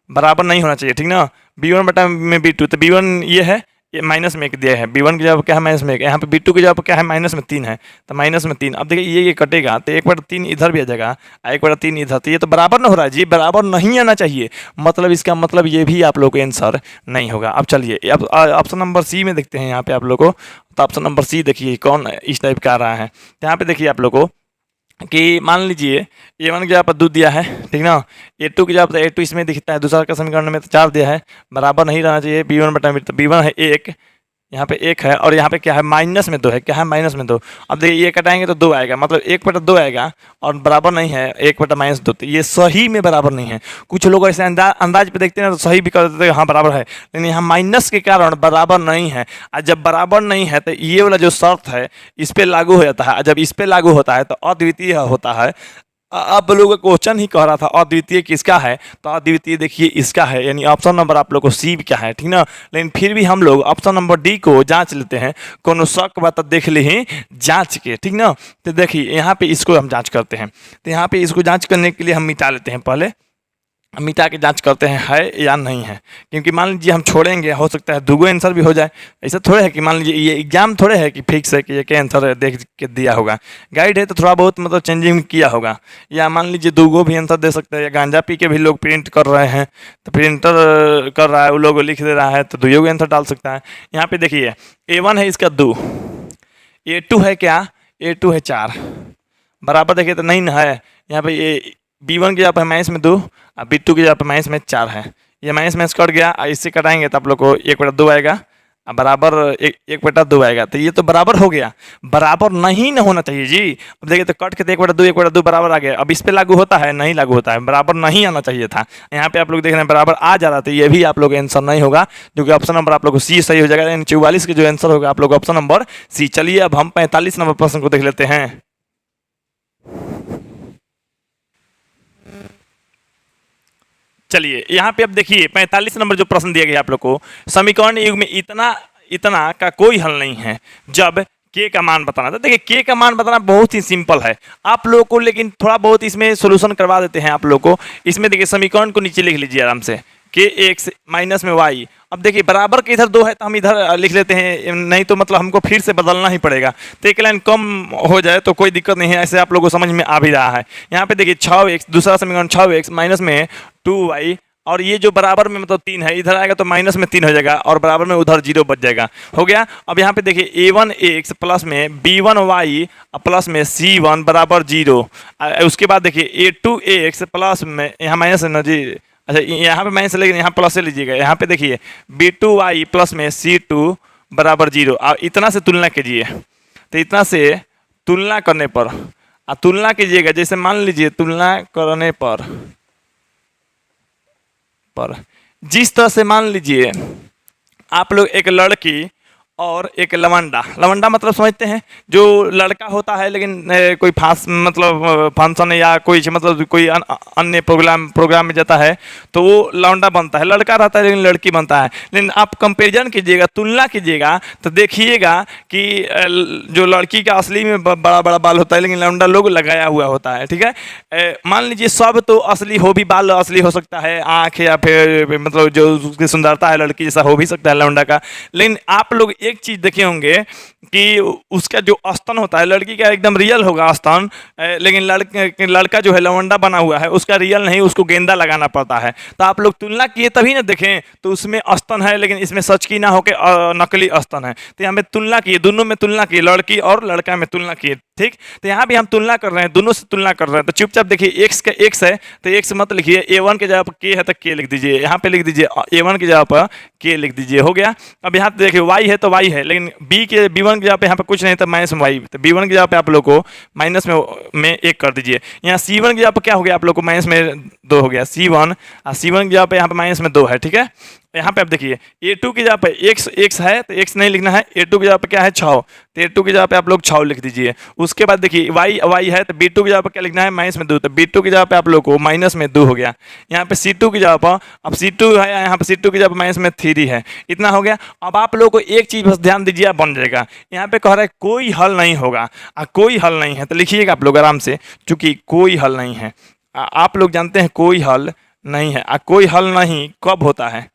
बराबर नहीं होना चाहिए, ठीक ना। b1/b2, तो b1 ये है, ये माइनस में 1 दिया है, b1 की जगह क्या है माइनस में 1, यहाँ पे b2 की जगह क्या है माइनस में 3 है, तो माइनस में 3। अब देखिए ये कटेगा तो 1/3 इधर भी आ जाएगा, 1/3 इधर, तो ये तो बराबर ना हो रहा है जी, बराबर नहीं आना चाहिए। मतलब इसका मतलब ये भी आप लोग को आंसर नहीं होगा। अब चलिए अब ऑप्शन नंबर सी में देखते हैं यहाँ पे आप लोग को। तो ऑप्शन नंबर सी देखिए कौन इस टाइप का आ रहा है। तो यहाँ पे देखिए आप लोग को कि मान लीजिए a1 की जगह पर 2 दिया है, ठीक ना, a2 की जगह पर a2 इसमें दिखता है, दूसरा का समीकरण में तो 4 दिया है, बराबर नहीं रहना चाहिए। b1/b2, तो b1 है 1, यहाँ पे 1 है, और यहाँ पे क्या है माइनस में 2 है, क्या है माइनस में 2। अब देखिए ये कटाएंगे तो 2 आएगा, मतलब 1/2 आएगा, और बराबर नहीं है 1/-2, तो ये सही में बराबर नहीं है। कुछ लोग ऐसे अंदाज पे देखते हैं तो सही भी कर देते हैं, हाँ बराबर है, लेकिन यहाँ माइनस के कारण बराबर नहीं है। और जब बराबर नहीं है तो ये वाला जो शर्त है इस पर लागू हो जाता है, और जब इस पर लागू होता है तो अद्वितीय होता है। अब लोग क्वेश्चन ही कह रहा था अद्वितीय किसका है, तो अद्वितीय देखिए इसका है, यानी ऑप्शन नंबर आप लोग को सी क्या है, ठीक ना। लेकिन फिर भी हम लोग ऑप्शन नंबर डी को जांच लेते हैं, कोनो शक बात देख ले ही जांच के, ठीक ना। तो देखिए यहाँ पे इसको हम जांच करते हैं। तो यहाँ पे इसको जांच करने के लिए हम मिटा लेते हैं, पहले मिटा के जांच करते हैं है या नहीं है, क्योंकि मान लीजिए हम छोड़ेंगे हो सकता है दूगो आंसर भी हो जाए। ऐसा थोड़े है कि मान लीजिए ये एग्जाम थोड़े है कि फिक्स है कि ये क्या आंसर देख के दिया होगा, गाइड है तो थोड़ा बहुत मतलब चेंजिंग किया होगा। या मान लीजिए दूगो भी आंसर दे सकते हैं, या गांजा पी के भी लोग प्रिंट कर रहे हैं, तो प्रिंटर कर रहा है वो लोग लिख दे रहा है, तो दुइयों आंसर डाल सकता है। यहाँ पे देखिए a1 है इसका 2, a2 है क्या, a2 है 4, बराबर देखिए तो नहीं ना है। यहाँ पे ये b1 की जगह पर माइनस में 2 और b2 की जगह पर माइनस में 4 है, ये माइनस कट गया, और इससे कटाएंगे तो आप लोग को 1/2 आएगा, और बराबर 1/2 आएगा, तो ये तो बराबर हो गया। बराबर नहीं ना होना चाहिए जी। अब देखिए तो कट के तो 1/2 बराबर आ गया। अब इस पे लागू होता है, नहीं लागू होता है, बराबर नहीं आना चाहिए था। यहाँ पे आप लोग देख रहे हैं बराबर आ जा रहा था, ये भी आप लोग आंसर नहीं होगा, जो कि ऑप्शन नंबर आप लोग को सी सही हो जाएगा। यानी 44 के जो आंसर होगा आप लोग ऑप्शन नंबर सी। चलिए अब हम 45 नंबर प्रश्न को देख लेते हैं। चलिए यहाँ पे अब देखिए 45 नंबर जो प्रश्न दिया गया आप लोग को, समीकरण युग में इतना इतना का कोई हल नहीं है जब के का मान बताना था। देखिए के का मान बताना बहुत ही सिंपल है आप लोगों को, लेकिन थोड़ा बहुत इसमें सोल्यूशन करवा देते हैं आप लोग को। इसमें देखिए समीकरण को नीचे लिख लीजिए आराम से, के एक्स माइनस में वाई। अब देखिए बराबर के इधर 2 है तो हम इधर लिख लेते हैं, नहीं तो मतलब हमको फिर से बदलना ही पड़ेगा। तो एक लाइन कम हो जाए तो कोई दिक्कत नहीं है, ऐसे आप लोगों को समझ में आ भी रहा है। यहाँ पे देखिए 6x, दूसरा समीकरण 6x माइनस में 2y, और ये जो बराबर में मतलब 3 है, इधर आएगा तो माइनस में 3 हो जाएगा और बराबर में उधर 0 बच जाएगा। हो गया। अब यहाँ पे देखिए a1x प्लस में b1y प्लस में c1 बराबर 0। उसके बाद देखिए a2x प्लस में, यहाँ माइनस है ना जी, अच्छा यहाँ पे माइनस लेकिन यहाँ प्लस से लीजिएगा। यहाँ पे देखिए b2y प्लस में c2 बराबर 0। इतना से तुलना कीजिए, तो इतना से तुलना करने पर तुलना कीजिएगा, जैसे मान लीजिए तुलना करने पर जिस तरह से मान लीजिए आप लोग एक लड़की और एक लवंडा, लवंडा मतलब समझते हैं जो लड़का होता है लेकिन कोई मतलब फंक्शन या कोई मतलब कोई अन्य प्रोग्राम में जाता है तो वो लवंडा बनता है, लड़का रहता है लेकिन लड़की बनता है। लेकिन आप कंपैरिजन कीजिएगा, तुलना कीजिएगा तो देखिएगा कि जो लड़की का असली में बड़ा बड़ा बाल होता है लेकिन लवंडा लोग लगाया हुआ होता है। ठीक है, मान लीजिए सब तो असली हो भी, बाल असली हो सकता है, आँख या फिर मतलब जो उसकी सुंदरता है लड़की जैसा हो भी सकता है लवंडा का। लेकिन आप लोग एक चीज देखे होंगे कि उसका जो स्तन होता है लड़की का एकदम रियल होगा स्तन, लेकिन लड़का जो है लवंडा बना हुआ है उसका रियल नहीं, उसको गेंदा लगाना पड़ता है। तो आप लोग तुलना किए तभी ना देखें, तो उसमें स्तन है लेकिन इसमें सच की ना होके नकली स्तन है। तो यहाँ पे तुलना किए, दोनों में तुलना किए, लड़की और लड़का में तुलना किए। ठीक, तो यहाँ भी हम तुलना कर रहे हैं, दोनों से तुलना कर रहे हैं। तो चुपचाप देखिए x का x है तो x मत लिखिए, a1 के जगह पर k है तो k लिख दीजिए, यहाँ पे लिख दीजिए a1 की जगह पर k लिख दीजिए। हो गया। अब यहाँ पे देखिए y है तो y है, लेकिन b1 की जगह पे यहाँ पे कुछ नहीं तो माइनस में y, तो b1 की जगह पे आप लोग को माइनस में 1 कर दीजिए। यहाँ c1 की जगह पर क्या हो गया आप लोग को माइनस में 2 हो गया c1, और c1 की जगह पे यहाँ पे माइनस में 2 है। ठीक है, यहाँ पे आप देखिए a2 की जगह पे x है तो x नहीं लिखना है, a2 की जगह पे क्या है 6, तो a2 की जगह पे आप लोग 6 लिख दीजिए। उसके बाद देखिए y है तो b2 की जगह पे क्या लिखना है माइनस में 2, तो b2 की जगह पे आप लोग को माइनस में 2 हो गया। यहाँ पे c2 की जगह पर, अब c2 है यहाँ पे c2 की जगह पर माइनस में 3 है, इतना हो गया। अब आप लोग को एक चीज बस ध्यान दीजिए, बन जाएगा। यहाँ पे कह रहा है कोई हल नहीं होगा, कोई हल नहीं है, तो लिखिएगा आप लोग आराम से, चूंकि कोई हल नहीं है। आप लोग जानते हैं कोई हल नहीं है, कोई हल नहीं कब होता है,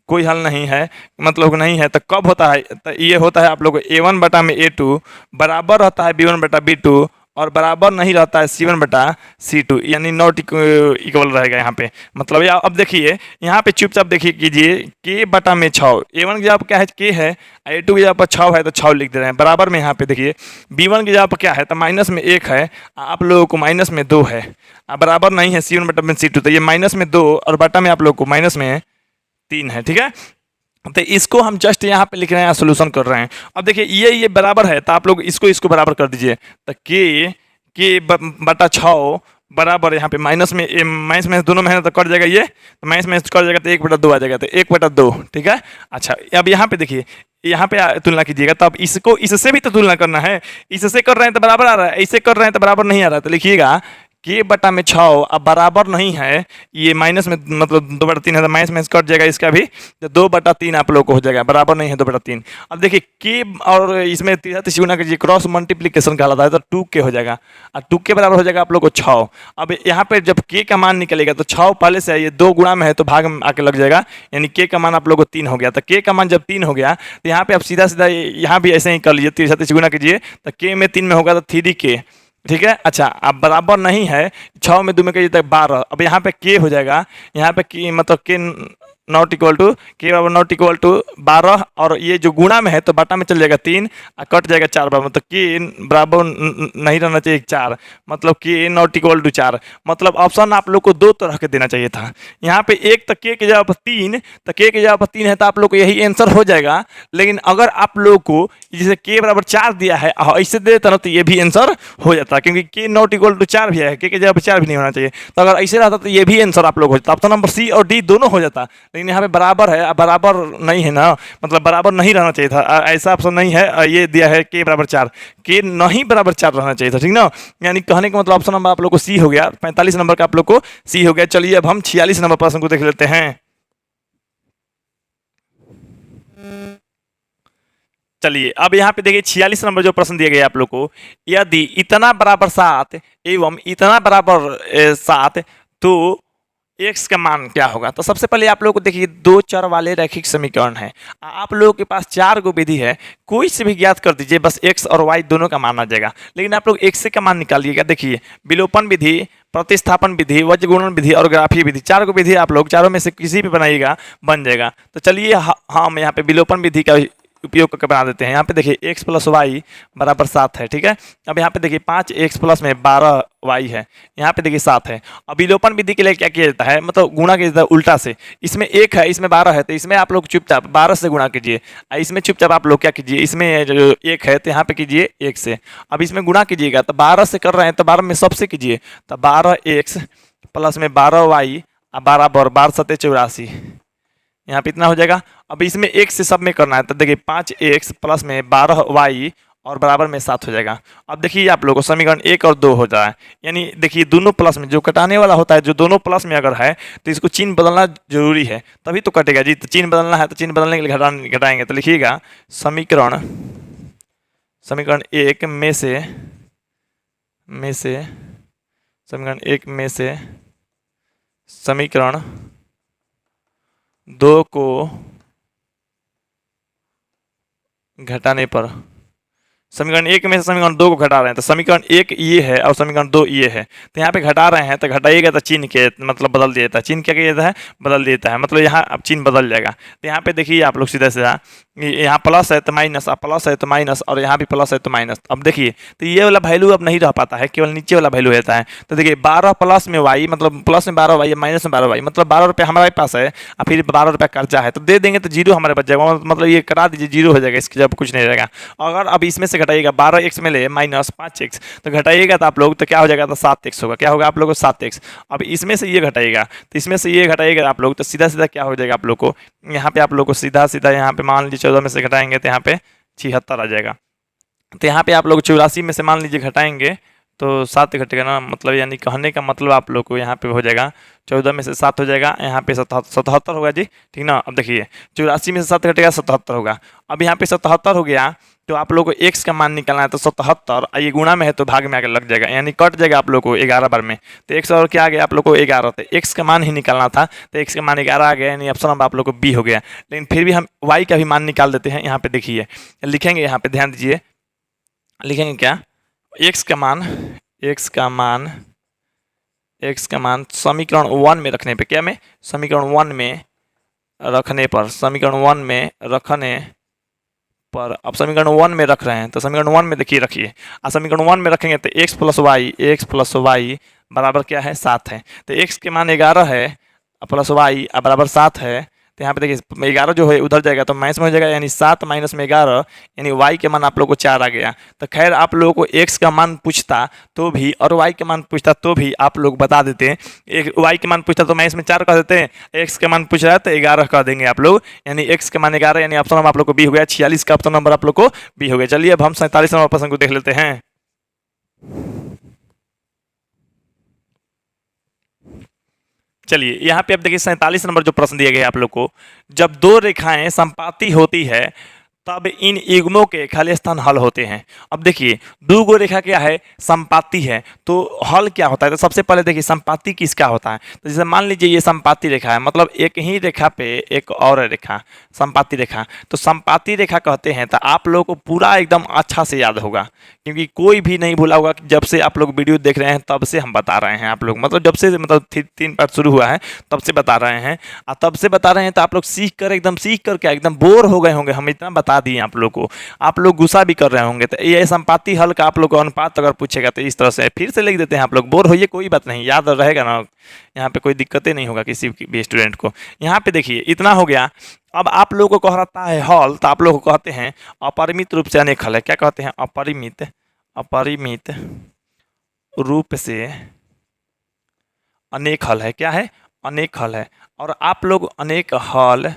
कोई हल नहीं है मतलब नहीं है तो कब होता है, तो ये होता है आप लोग a1 बटा में a2 बराबर रहता है b1 बटा b2 और बराबर नहीं रहता है c1 बटा c2, यानी नॉट इक्वल रहेगा यहाँ पे। मतलब अब देखिए यहाँ पे चुपचाप देखिए कीजिए k बटा में 6, a1 की जगह पर क्या है k है, a2 की जगह पर 6 है तो 6 लिख दे रहे हैं। बराबर में यहाँ पे देखिए b1 की जगह पर क्या है तो माइनस में 1 है, आप लोगों को माइनस में 2 है, बराबर नहीं है c1 बटा में c2, तो ये माइनस में 2 और बटा में आप लोग को माइनस में 3 है। ठीक है, तो इसको हम जस्ट यहाँ पे लिख रहे हैं, सोल्यूशन कर रहे हैं। अब देखिए ये बराबर है तो आप लोग इसको बराबर कर दीजिए, तो के बटा 6 बराबर यहाँ पे माइनस में दोनों में है तो कट जाएगा, ये तो माइनस में कट जाएगा तो 1/2 आ जाएगा, तो 1/2। ठीक है, अच्छा अब यहाँ पे देखिए यहाँ पे तुलना कीजिएगा, तो अब इसको इससे भी तो तुलना करना है, इससे कर रहे हैं तो बराबर आ रहा है, ऐसे कर रहे हैं तो बराबर नहीं आ रहा है, तो लिखिएगा k बटा में 6 अब बराबर नहीं है, ये माइनस में मतलब 2/3 है तो माइनस में कट जाएगा इसका भी, तो 2/3 आप लोग को हो जाएगा, बराबर नहीं है 2/3। अब देखिए k और इसमें गुना कीजिए, क्रॉस मल्टीप्लीकेशन कहलाता है, तो 2k हो जाएगा और 2k बराबर हो जाएगा आप लोग को 6। अब यहाँ पे जब k का मान निकलेगा तो 6 पहले से है, ये 2 गुणा में है तो भाग में आके लग जाएगा, यानी k का मान आप लोग को 3 हो गया। तो k का मान जब 3 हो गया तो यहाँ पे आप सीधा सीधा यहाँ भी ऐसे ही कर लीजिए, 3 गुना कीजिए तो k में 3 में होगा तो 3k। ठीक है, अच्छा अब बराबर नहीं है, 6 में 2 में कहिए तक 12, अब यहाँ पे k हो जाएगा, यहाँ पे k मतलब k नॉट इक्वल टू के बराबर नॉट इक्वल टू 12, और ये जो गुणा में है तो बटा में चल जाएगा 3 और कट जाएगा 4 बराबर, मतलब के बराबर नहीं रहना चाहिए 4, मतलब के नॉट इक्वल टू 4। मतलब ऑप्शन आप लोग को 2 तरह के देना चाहिए था, यहाँ पे एक तो के की जगह पर 3, तो के की जगह पर 3 है तो आप लोग को यही आंसर हो जाएगा। लेकिन अगर आप लोग को जैसे के बराबर 4 दिया है ऐसे दे देता ना तो ये भी आंसर हो जाता, क्योंकि के नॉट इक्वल टू 4 भी है, के की जगह पर 4 भी नहीं होना चाहिए, तो अगर ऐसे रहता तो ये भी आंसर आप लोग हो जाता, ऑप्शन नंबर सी और डी दोनों हो जाता। लेकिन यहाँ पे बराबर है, बराबर नहीं है ना, मतलब बराबर नहीं रहना चाहिए था, ऐसा ऑप्शन नहीं है, ये दिया है के बराबर 4, के नहीं बराबर 4 रहना चाहिए था। ठीक ना, यानी कहने का मतलब ऑप्शन नंबर आप लोग को सी हो गया, 45 नंबर का आप लोग को सी हो गया। चलिए अब हम 46 नंबर प्रश्न को देख लेते हैं। चलिए अब यहाँ पे देखिए 46 नंबर जो प्रश्न दिया गया आप लोग को, यदि इतना बराबर 7 एवं इतना बराबर 7 तो एक्स का मान क्या होगा। तो सबसे पहले आप लोगों को देखिए दो चर वाले रैखिक समीकरण है, आप लोगों के पास 4 गो विधि है, कोई से भी ज्ञात कर दीजिए, बस एक्स और वाई दोनों का मान आ जाएगा। लेकिन आप लोग एक्स का मान निकालिएगा। देखिए विलोपन विधि, प्रतिस्थापन विधि, वज्रगुणन विधि और ग्राफीय विधि, 4 गो विधि आप लोग चारों में से किसी भी बनाइएगा बन जाएगा। तो चलिए हम यहाँ पे विलोपन विधि का उपयोग करके बना देते हैं। यहाँ पे देखिए x प्लस वाई बराबर 7 है, ठीक है। अब यहाँ पे देखिए 5x प्लस में 12y है, यहाँ पे देखिए 7 है। अब विलोपन विधि के लिए क्या किया जाता है, मतलब गुणा किया जाता है उल्टा से। इसमें 1 है, इसमें 12 है, तो इसमें आप लोग चुपचाप 12 से गुणा कीजिए। इसमें चुपचाप आप लोग क्या कीजिए, इसमें जो 1 है तो यहाँ पे कीजिए 1 से। अब इसमें गुणा कीजिएगा तो 12 से कर रहे हैं तो 12 में सबसे कीजिए, तो 12x प्लस में 12y बराबर 12 सत्ते 84, यहाँ पे इतना हो जाएगा। अब इसमें 1 से सब में करना है, तो देखिए 5x प्लस में 12y और बराबर में 7 हो जाएगा। अब देखिए आप लोगों को समीकरण 1 और 2 हो जाए, यानी देखिए दोनों प्लस में जो कटाने वाला होता है, जो दोनों प्लस में अगर है तो इसको चिन्ह बदलना जरूरी है, तभी तो कटेगा जी। तो चिन्ह बदलना है तो चिन्ह बदलने के लिए घटाएंगे, तो लिखिएगा समीकरण 1 में से समीकरण 1 में से समीकरण 2 को घटाने पर, समीकरण 1 में से समीकरण 2 को घटा रहे हैं, तो समीकरण 1 ये है और समीकरण 2 ये है, तो यहाँ पे घटा रहे हैं तो घटाइएगा तो चिन्ह के मतलब बदल दिया जाता है। चिन्ह क्या किया जाता है, बदल देता है, मतलब यहाँ अब चिन्ह बदल जाएगा। तो यहाँ पे देखिए आप लोग सीधा सीधा यहाँ प्लस है तो माइनस, अब प्लस है तो माइनस, और यहाँ भी प्लस है तो माइनस। अब देखिए तो ये वाला वैल्यू अब नहीं रह पाता है, केवल नीचे वाला वैल्यू रहता है। तो देखिए 12 प्लस में वाई मतलब प्लस में 12 वाई, माइनस में 12 वाई, मतलब 12 रुपये हमारे पास है और फिर 12 रुपये कर्जा है, तो दे देंगे तो जीरो हमारे बच जाएगा, मतलब ये करा दीजिए जीरो हो जाएगा, इसके जब कुछ नहीं रहेगा। अगर अब इसमें से घटाइएगा 12x में ले माइनस 5x, तो घटाइएगा तो आप लोग तो क्या हो जाएगा, तो 7x होगा। क्या होगा आप लोग को 7x। अब इसमें से ये घटाइएगा तो इसमें से ये घटाइएगा आप लोग, तो सीधा सीधा क्या हो जाएगा आप लोग को, यहाँ पे आप लोग को सीधा सीधा यहाँ पे मान लीजिए 14 में से घटाएंगे तो यहाँ पे 76 आ जाएगा। तो यहाँ पे आप लोग 84 में से मान लीजिए घटाएंगे तो 7 घटेगा ना, मतलब यानी कहने का मतलब आप लोग को यहाँ पे हो जाएगा 14 में से 7 हो जाएगा, यहाँ पे 77 होगा जी, ठीक ना। अब देखिए 84 में से 7 घटेगा 77 होगा। अब यहाँ पे 77 हो गया तो आप लोग को x का मान निकालना है, तो 77 ये गुणा में है तो भाग में आकर लग जाएगा, यानी कट जाएगा आप लोग को 11 बार में। तो x और क्या आ गया आप लोग को 11, तो x का मान ही निकालना था, तो x का मान 11 आ गया, यानी ऑप्शन नंबर आप लोग को बी हो गया। लेकिन फिर भी हम y का भी मान निकाल देते हैं। यहाँ पे देखिए लिखेंगे, यहाँ पे ध्यान दीजिए, लिखेंगे क्या, x का मान समीकरण 1 में रखने पे, क्या में समीकरण 1 में रखने पर, अब समीकरण 1 में रख रहे हैं तो समीकरण 1 में देखिए रखिए, समीकरण 1 में रखेंगे तो x प्लस वाई बराबर क्या है 7 है। तो x के मान 11 है प्लस वाई बराबर 7 है, तो यहाँ पे देखिए 11 जो है उधर जाएगा तो माइनस में हो जाएगा, यानी 7 माइनस में 11, यानी y के मान आप लोग को 4 आ गया। तो खैर आप लोगों को x का मान पूछता तो भी और y के मान पूछता तो भी आप लोग बता देते हैं। एक y के मान पूछता तो मैं इसमें 4 कह देते हैं, x का मान पूछ रहा है तो 11 कह देंगे आप लोग, यानी x के मान 11, यानी ऑप्शन नंबर आप लोग को बी हो गया। 46 का ऑप्शन नंबर आप लोग को बी हो गया। चलिए अब हम 47 नंबर प्रश्न को देख लेते हैं। चलिए यहाँ पे आप देखिए 47 नंबर जो प्रश्न दिया गया आप लोग को, जब दो रेखाएं संपाती होती है तब इन युग्मों के खाली स्थान हल होते हैं। अब देखिए दो गो रेखा क्या है, संपाती है, तो हल क्या होता है। तो सबसे पहले देखिए संपाती किसका होता है, तो जैसे मान लीजिए ये संपाती रेखा है, मतलब एक ही रेखा पे एक और रेखा संपाती रेखा, तो संपाती रेखा कहते हैं। तो आप लोग को पूरा एकदम अच्छा से याद होगा, क्योंकि कोई भी नहीं भूला होगा कि जब से आप लोग वीडियो देख रहे हैं तब से हम बता रहे हैं, आप लोग मतलब जब से मतलब 3 पार्ट शुरू हुआ है तब से बता रहे हैं, और तब से बता रहे हैं तो आप लोग सीख कर क्या एकदम बोर हो गए होंगे, हम इतना बता दिए आप लोग को, आप लोग गुस्सा भी कर रहे होंगे। तो ये संपाती हल का आप लोग को अनुपात अगर पूछेगा तो इस तरह से फिर से लिख देते हैं, आप लोग बोर होइए कोई बात नहीं, याद रहेगा ना, यहाँ पे कोई दिक्कतें नहीं होगा किसी भी स्टूडेंट को। यहाँ पे देखिए इतना हो गया। अब आप लोग को कहता है हल, तो आप लोग को कहते हैं अपरिमित रूप से अनेक हल है। क्या कहते हैं, अपरिमित रूप से अनेक हल है। क्या है, अनेक हल है, और आप लोग अनेक हल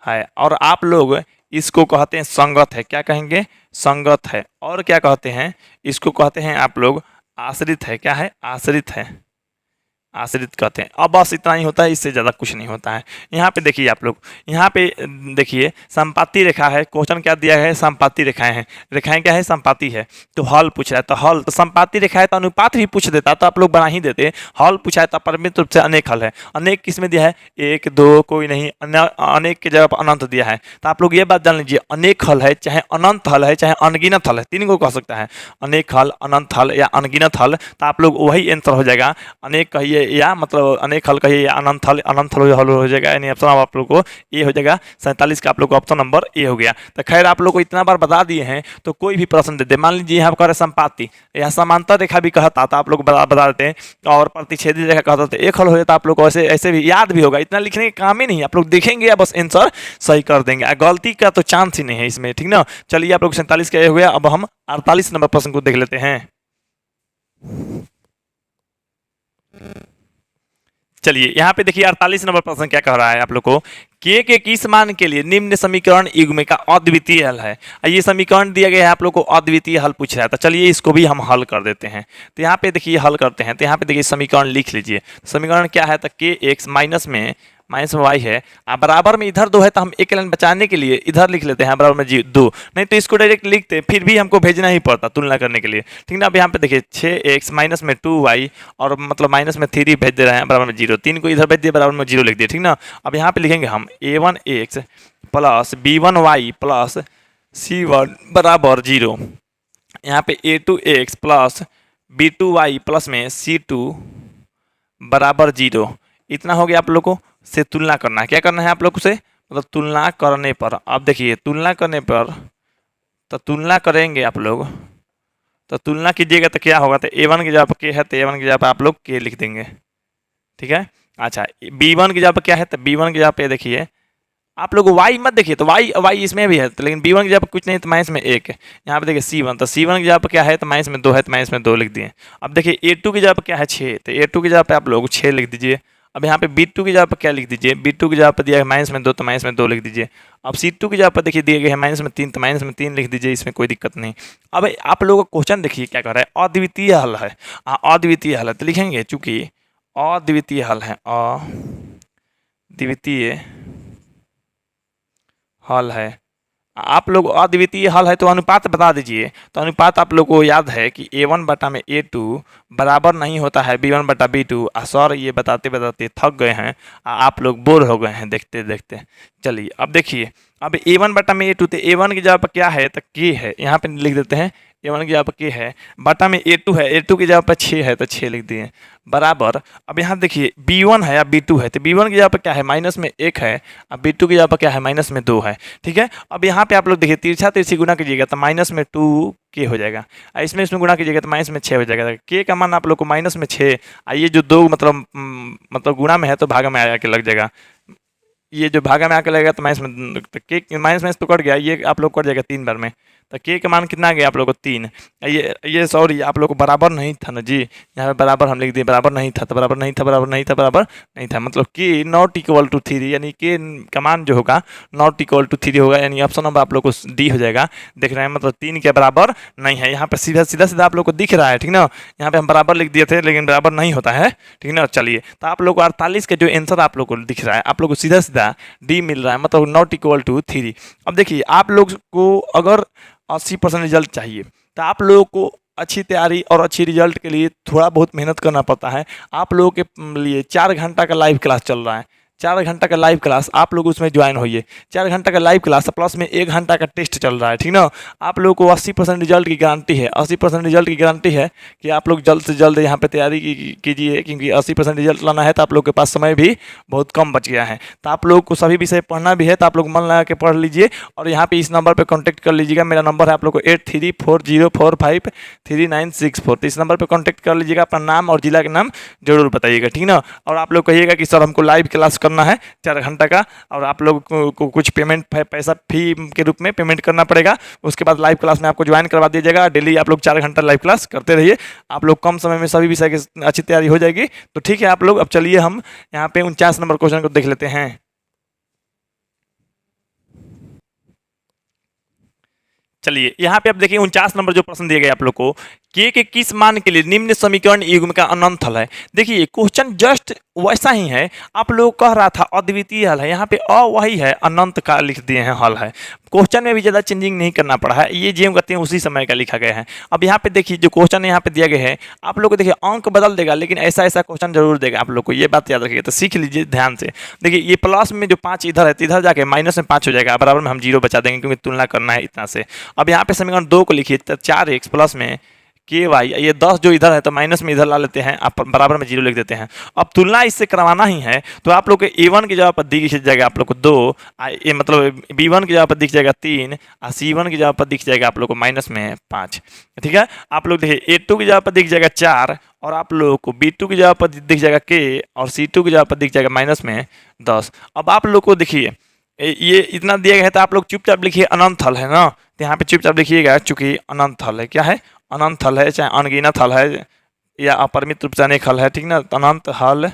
है, और आप लोग इसको कहते हैं संगत है। क्या कहेंगे, संगत है। और क्या कहते हैं, इसको कहते हैं आप लोग आश्रित है। क्या है, आश्रित है। आश्रित कहते हैं। अब बस इतना ही होता है, इससे ज़्यादा कुछ नहीं होता है। यहाँ पे देखिए आप लोग, यहाँ पे देखिए संपाती रेखा है, क्वेश्चन क्या दिया है, संपाती रेखाएं हैं। रेखाएं क्या है, संपाती है। तो हल पूछ रहा है, तो हल तो संपाती रेखा है तो अनुपात भी पूछ देता तो आप लोग बना ही देते। हल पूछा है तो परिमित रूप से अनेक हल है। अनेक किसमें दिया है, एक दो कोई नहीं, अनेक के जगह पर अनंत दिया है। तो आप लोग ये बात जान लीजिए, अनेक हल है चाहे अनंत हल है चाहे अनगिनत हल है, तीन को कह सकता है, अनेक हल, अनंत हल या अनगिनत हल। तो आप लोग वही आंसर हो जाएगा, अनेक कहिए या मतलब अनेक हल कहिए या अनंत हल, अनंत हल हो जाएगा। यानी ऑप्शन आप लोग को ए हो जाएगा। 47 का आप लोग को ऑप्शन नंबर ए हो गया। तो खैर आप लोग को इतना बार बता दिए हैं तो कोई भी प्रश्न दे दे, मान लीजिए यहाँ पर संपाती, यहाँ समांतर रेखा भी कहता था, आप लोग बता देते हैं, और प्रतिच्छेदी रेखा कहता था, एक हल हो जाता। आप लोग को ऐसे ऐसे भी याद भी होगा, इतना लिखने का काम ही नहीं, आप लोग देखेंगे या बस आंसर सही कर देंगे, गलती का तो चांस ही नहीं है इसमें, ठीक ना। चलिए आप लोग 47 का हो गया। अब हम 48 नंबर प्रश्न को देख लेते हैं। चलिए यहाँ पे देखिए 48 नंबर प्रश्न क्या कह रहा है आप लोग को, के किस मान के लिए निम्न समीकरण युग्म का अद्वितीय हल है। ये समीकरण दिया गया है, आप लोग को अद्वितीय हल पूछ रहा था। चलिए इसको भी हम हल कर देते हैं। तो यहाँ पे देखिए हल करते हैं। तो यहाँ पे देखिए समीकरण लिख लीजिए। समीकरण क्या है, तो के एक्स माइनस में वाई है, बराबर में इधर 2 है, तो हम एक लाइन बचाने के लिए इधर लिख लेते हैं बराबर में 2, नहीं तो इसको डायरेक्ट लिखते, फिर भी हमको भेजना ही पड़ता तुलना करने के लिए, ठीक ना। अब यहाँ पे देखिए 6x माइनस में 2y और मतलब माइनस में 3 भेज दे रहे हैं बराबर में 0, 3 को इधर भेज दिए बराबर में 0 लिख दिए, ठीक ना। अब यहाँ पे लिखेंगे हम a1x plus b1y plus c1 बराबर 0, यहाँ पे a2x प्लस b2y प्लस में c2 बराबर 0। इतना हो गया। आप लोग को से तुलना करना है, क्या करना है आप लोग से, मतलब तुलना करने पर। अब देखिए तुलना करने पर, तो तुलना करेंगे आप लोग, तो तुलना कीजिएगा तो क्या होगा, तो a1 की जगह पर के है तो a1 की जगह पर आप लोग के लिख देंगे, ठीक है। अच्छा b1 की जगह पर क्या है, तो b1 की जगह पे देखिए आप लोग y मत देखिए, तो y इसमें भी है तो, लेकिन b1 की जगह पर कुछ नहीं तो माइनस में 1 है। यहाँ पे देखिए c1, तो c1 की जगह पर क्या है, तो माइनस में 2 है तो माइनस में 2 लिख दिए। अब देखिए a2 की जगह पर क्या है 6, तो a2 की जगह पर आप लोग 6 लिख दीजिए। अब यहाँ पे b2 की जगह पर क्या लिख दीजिए, b2 की जगह पर दिया है माइनस में 2 तो माइनस में 2 लिख दीजिए। अब c2 की जगह पर देखिए दिए गए हैं माइनस में 3 तो माइनस में 3 लिख दीजिए, इसमें कोई दिक्कत नहीं। अब आप लोगों का क्वेश्चन देखिए क्या कर रहा है, अद्वितीय हल है। अद्वितीय हल है तो लिखेंगे, चूंकि अद्वितीय हल है, अद्वितीय हल है। आप लोग अद्वितीय हल है तो अनुपात बता दीजिए। तो अनुपात आप लोग को याद है कि a1 बटा में a2 बराबर नहीं होता है b1 बटा b2। सर ये बताते बताते थक गए हैं, आप लोग बोर हो गए हैं देखते देखते। चलिए अब देखिए, अब a1 बटा में a2, तो a1 की जगह पर क्या है, तो k है, यहाँ पे लिख देते हैं a1 की जगह पर k है, बटा में a2 है, a2 की जगह पर 6 है तो 6 लिख दिए बराबर। अब यहाँ देखिए b1 है या b2 है, तो b1 की जगह पर क्या है माइनस में 1 है, अब b2 की जगह पर क्या है माइनस में 2 है, ठीक है। अब यहाँ पे आप लोग देखिए तिरछा तिरछी गुना कीजिएगा तो माइनस में 2 के हो जाएगा, इसमें गुना कीजिएगा तो माइनस में 6 हो जाएगा। के का मान आप लोग को माइनस में 6, ये जो 2 मतलब गुना में है तो भागा में आया के लग जाएगा, ये जो भागा में आके लगेगा तो माइनस में, तो के माइनस में तो कट गया, ये आप लोग कट जाएगा 3 बार में, तो के का मान कितना आ गया आप लोग को 3। ये सॉरी आप लोग को बराबर नहीं था ना जी, यहाँ पे बराबर हम लिख दिए, बराबर नहीं था तो बराबर नहीं था, बराबर नहीं था, बराबर नहीं था, मतलब के नॉट इक्वल टू 3, यानी के का मान जो होगा नॉट इक्वल टू 3 होगा, यानी ऑप्शन नंबर आप लोग को डी हो जाएगा। देख रहे हैं, मतलब 3 के बराबर नहीं है। यहाँ पर सीधा सीधा आप लोग को दिख रहा है, ठीक ना। यहाँ पे हम बराबर लिख दिए थे लेकिन बराबर नहीं होता है, ठीक ना। चलिए तो आप लोग को 48 का जो आंसर आप लोग को दिख रहा है, आप लोग को सीधा सीधा डी मिल रहा है, मतलब नॉट इक्वल टू 3। अब देखिए आप लोग को अगर 80% रिजल्ट चाहिए तो आप लोगों को अच्छी तैयारी और अच्छी रिजल्ट के लिए थोड़ा बहुत मेहनत करना पड़ता है। आप लोगों के लिए 4 घंटा का लाइव क्लास चल रहा है, 4 घंटा का लाइव क्लास, आप लोग उसमें ज्वाइन होइए। 4 घंटा का लाइव क्लास प्लस में 1 घंटा का टेस्ट चल रहा है, ठीक ना। आप लोगों को 80% रिजल्ट की गारंटी है, 80% रिजल्ट की गारंटी है कि आप लोग जल्द से जल्द यहाँ पे तैयारी कीजिए, क्योंकि 80% रिजल्ट लाना है तो आप लोग के पास समय भी बहुत कम बच गया है। तो आप लोग को सभी विषय पढ़ना भी है तो आप लोग मन लगा के पढ़ लीजिए, और यहाँ पे इस नंबर पर कॉन्टैक्ट कर लीजिएगा। मेरा नंबर है आप लोग को 8340453964, तो इस नंबर पर कॉन्टैक्ट कर लीजिएगा। अपना नाम और जिला के नाम जरूर बताइएगा, ठीक ना। और आप लोग कहिएगा कि सर हमको लाइव क्लास करना है 4 घंटा का, और आप लोग को कुछ पेमेंट पैसा फी के रूप में पेमेंट करना पड़ेगा। उसके बाद लाइव क्लास में आपको ज्वाइन करवा दिया जाएगा। डेली आप लोग 4 घंटा लाइव क्लास करते रहिए, आप लोग कम समय में सभी विषय की अच्छी तैयारी हो जाएगी। तो ठीक है आप लोग, अब चलिए हम यहाँ पे 49 नंबर क्वेश्चन को देख लेते हैं। चलिए यहाँ पे आप देखिए 49 नंबर जो प्रश्न दिए गए आप लोग को, के किस मान के लिए निम्न समीकरण युग्म का अनंत हल है। देखिए क्वेश्चन जस्ट वैसा ही है, आप लोग कह रहा था अद्वितीय हल है, यहाँ पे वही है, अनंत का लिख दिए हैं हल है। क्वेश्चन में भी ज़्यादा चेंजिंग नहीं करना पड़ा है, ये जेम करते हैं उसी समय का लिखा गया है। अब यहाँ पे देखिए जो क्वेश्चन यहाँ पे दिया गया है, आप लोग को देखिए अंक बदल देगा, लेकिन ऐसा ऐसा क्वेश्चन जरूर देगा आप लोग को, ये बात याद रखिएगा, तो सीख लीजिए ध्यान से। देखिए ये प्लस में जो 5 इधर है तो इधर जाके माइनस में 5 हो जाएगा, बराबर में हम 0 बचा देंगे क्योंकि तुलना करना है इतना से। अब यहाँ पे समीकरण 2 को लिखिए, तो 4x प्लस में के वाई, ये 10 जो इधर है तो माइनस में इधर ला लेते हैं, आप बराबर में 0 लिख देते हैं। अब तुलना इससे करवाना ही है, तो आप लोग के a1 की जगह पर दिख जाएगा आप लोग को 2, मतलब b1 की जगह पर दिख जाएगा 3, और c1 की जगह पर दिख जाएगा आप लोग को माइनस में 5। ठीक है, आप लोग देखिए a2 की जगह पर दिख जाएगा 4, और आप लोगों को b2 की जगह पर दिख जाएगा k, और c2 की जगह पर दिख जाएगा माइनस में 10। अब आप लोग को देखिए ये इतना दिया गया है, तो आप लोग चुपचाप लिखिए अनंत हल है ना, तो यहाँ पे चुपचाप लिखिएगा, चूंकि अनंत हल है। क्या है? अनंत हल है, चाहे अनगिनत हल है या अपरिमित रूप से अनेक हल है, ठीक ना, तो अनंत हल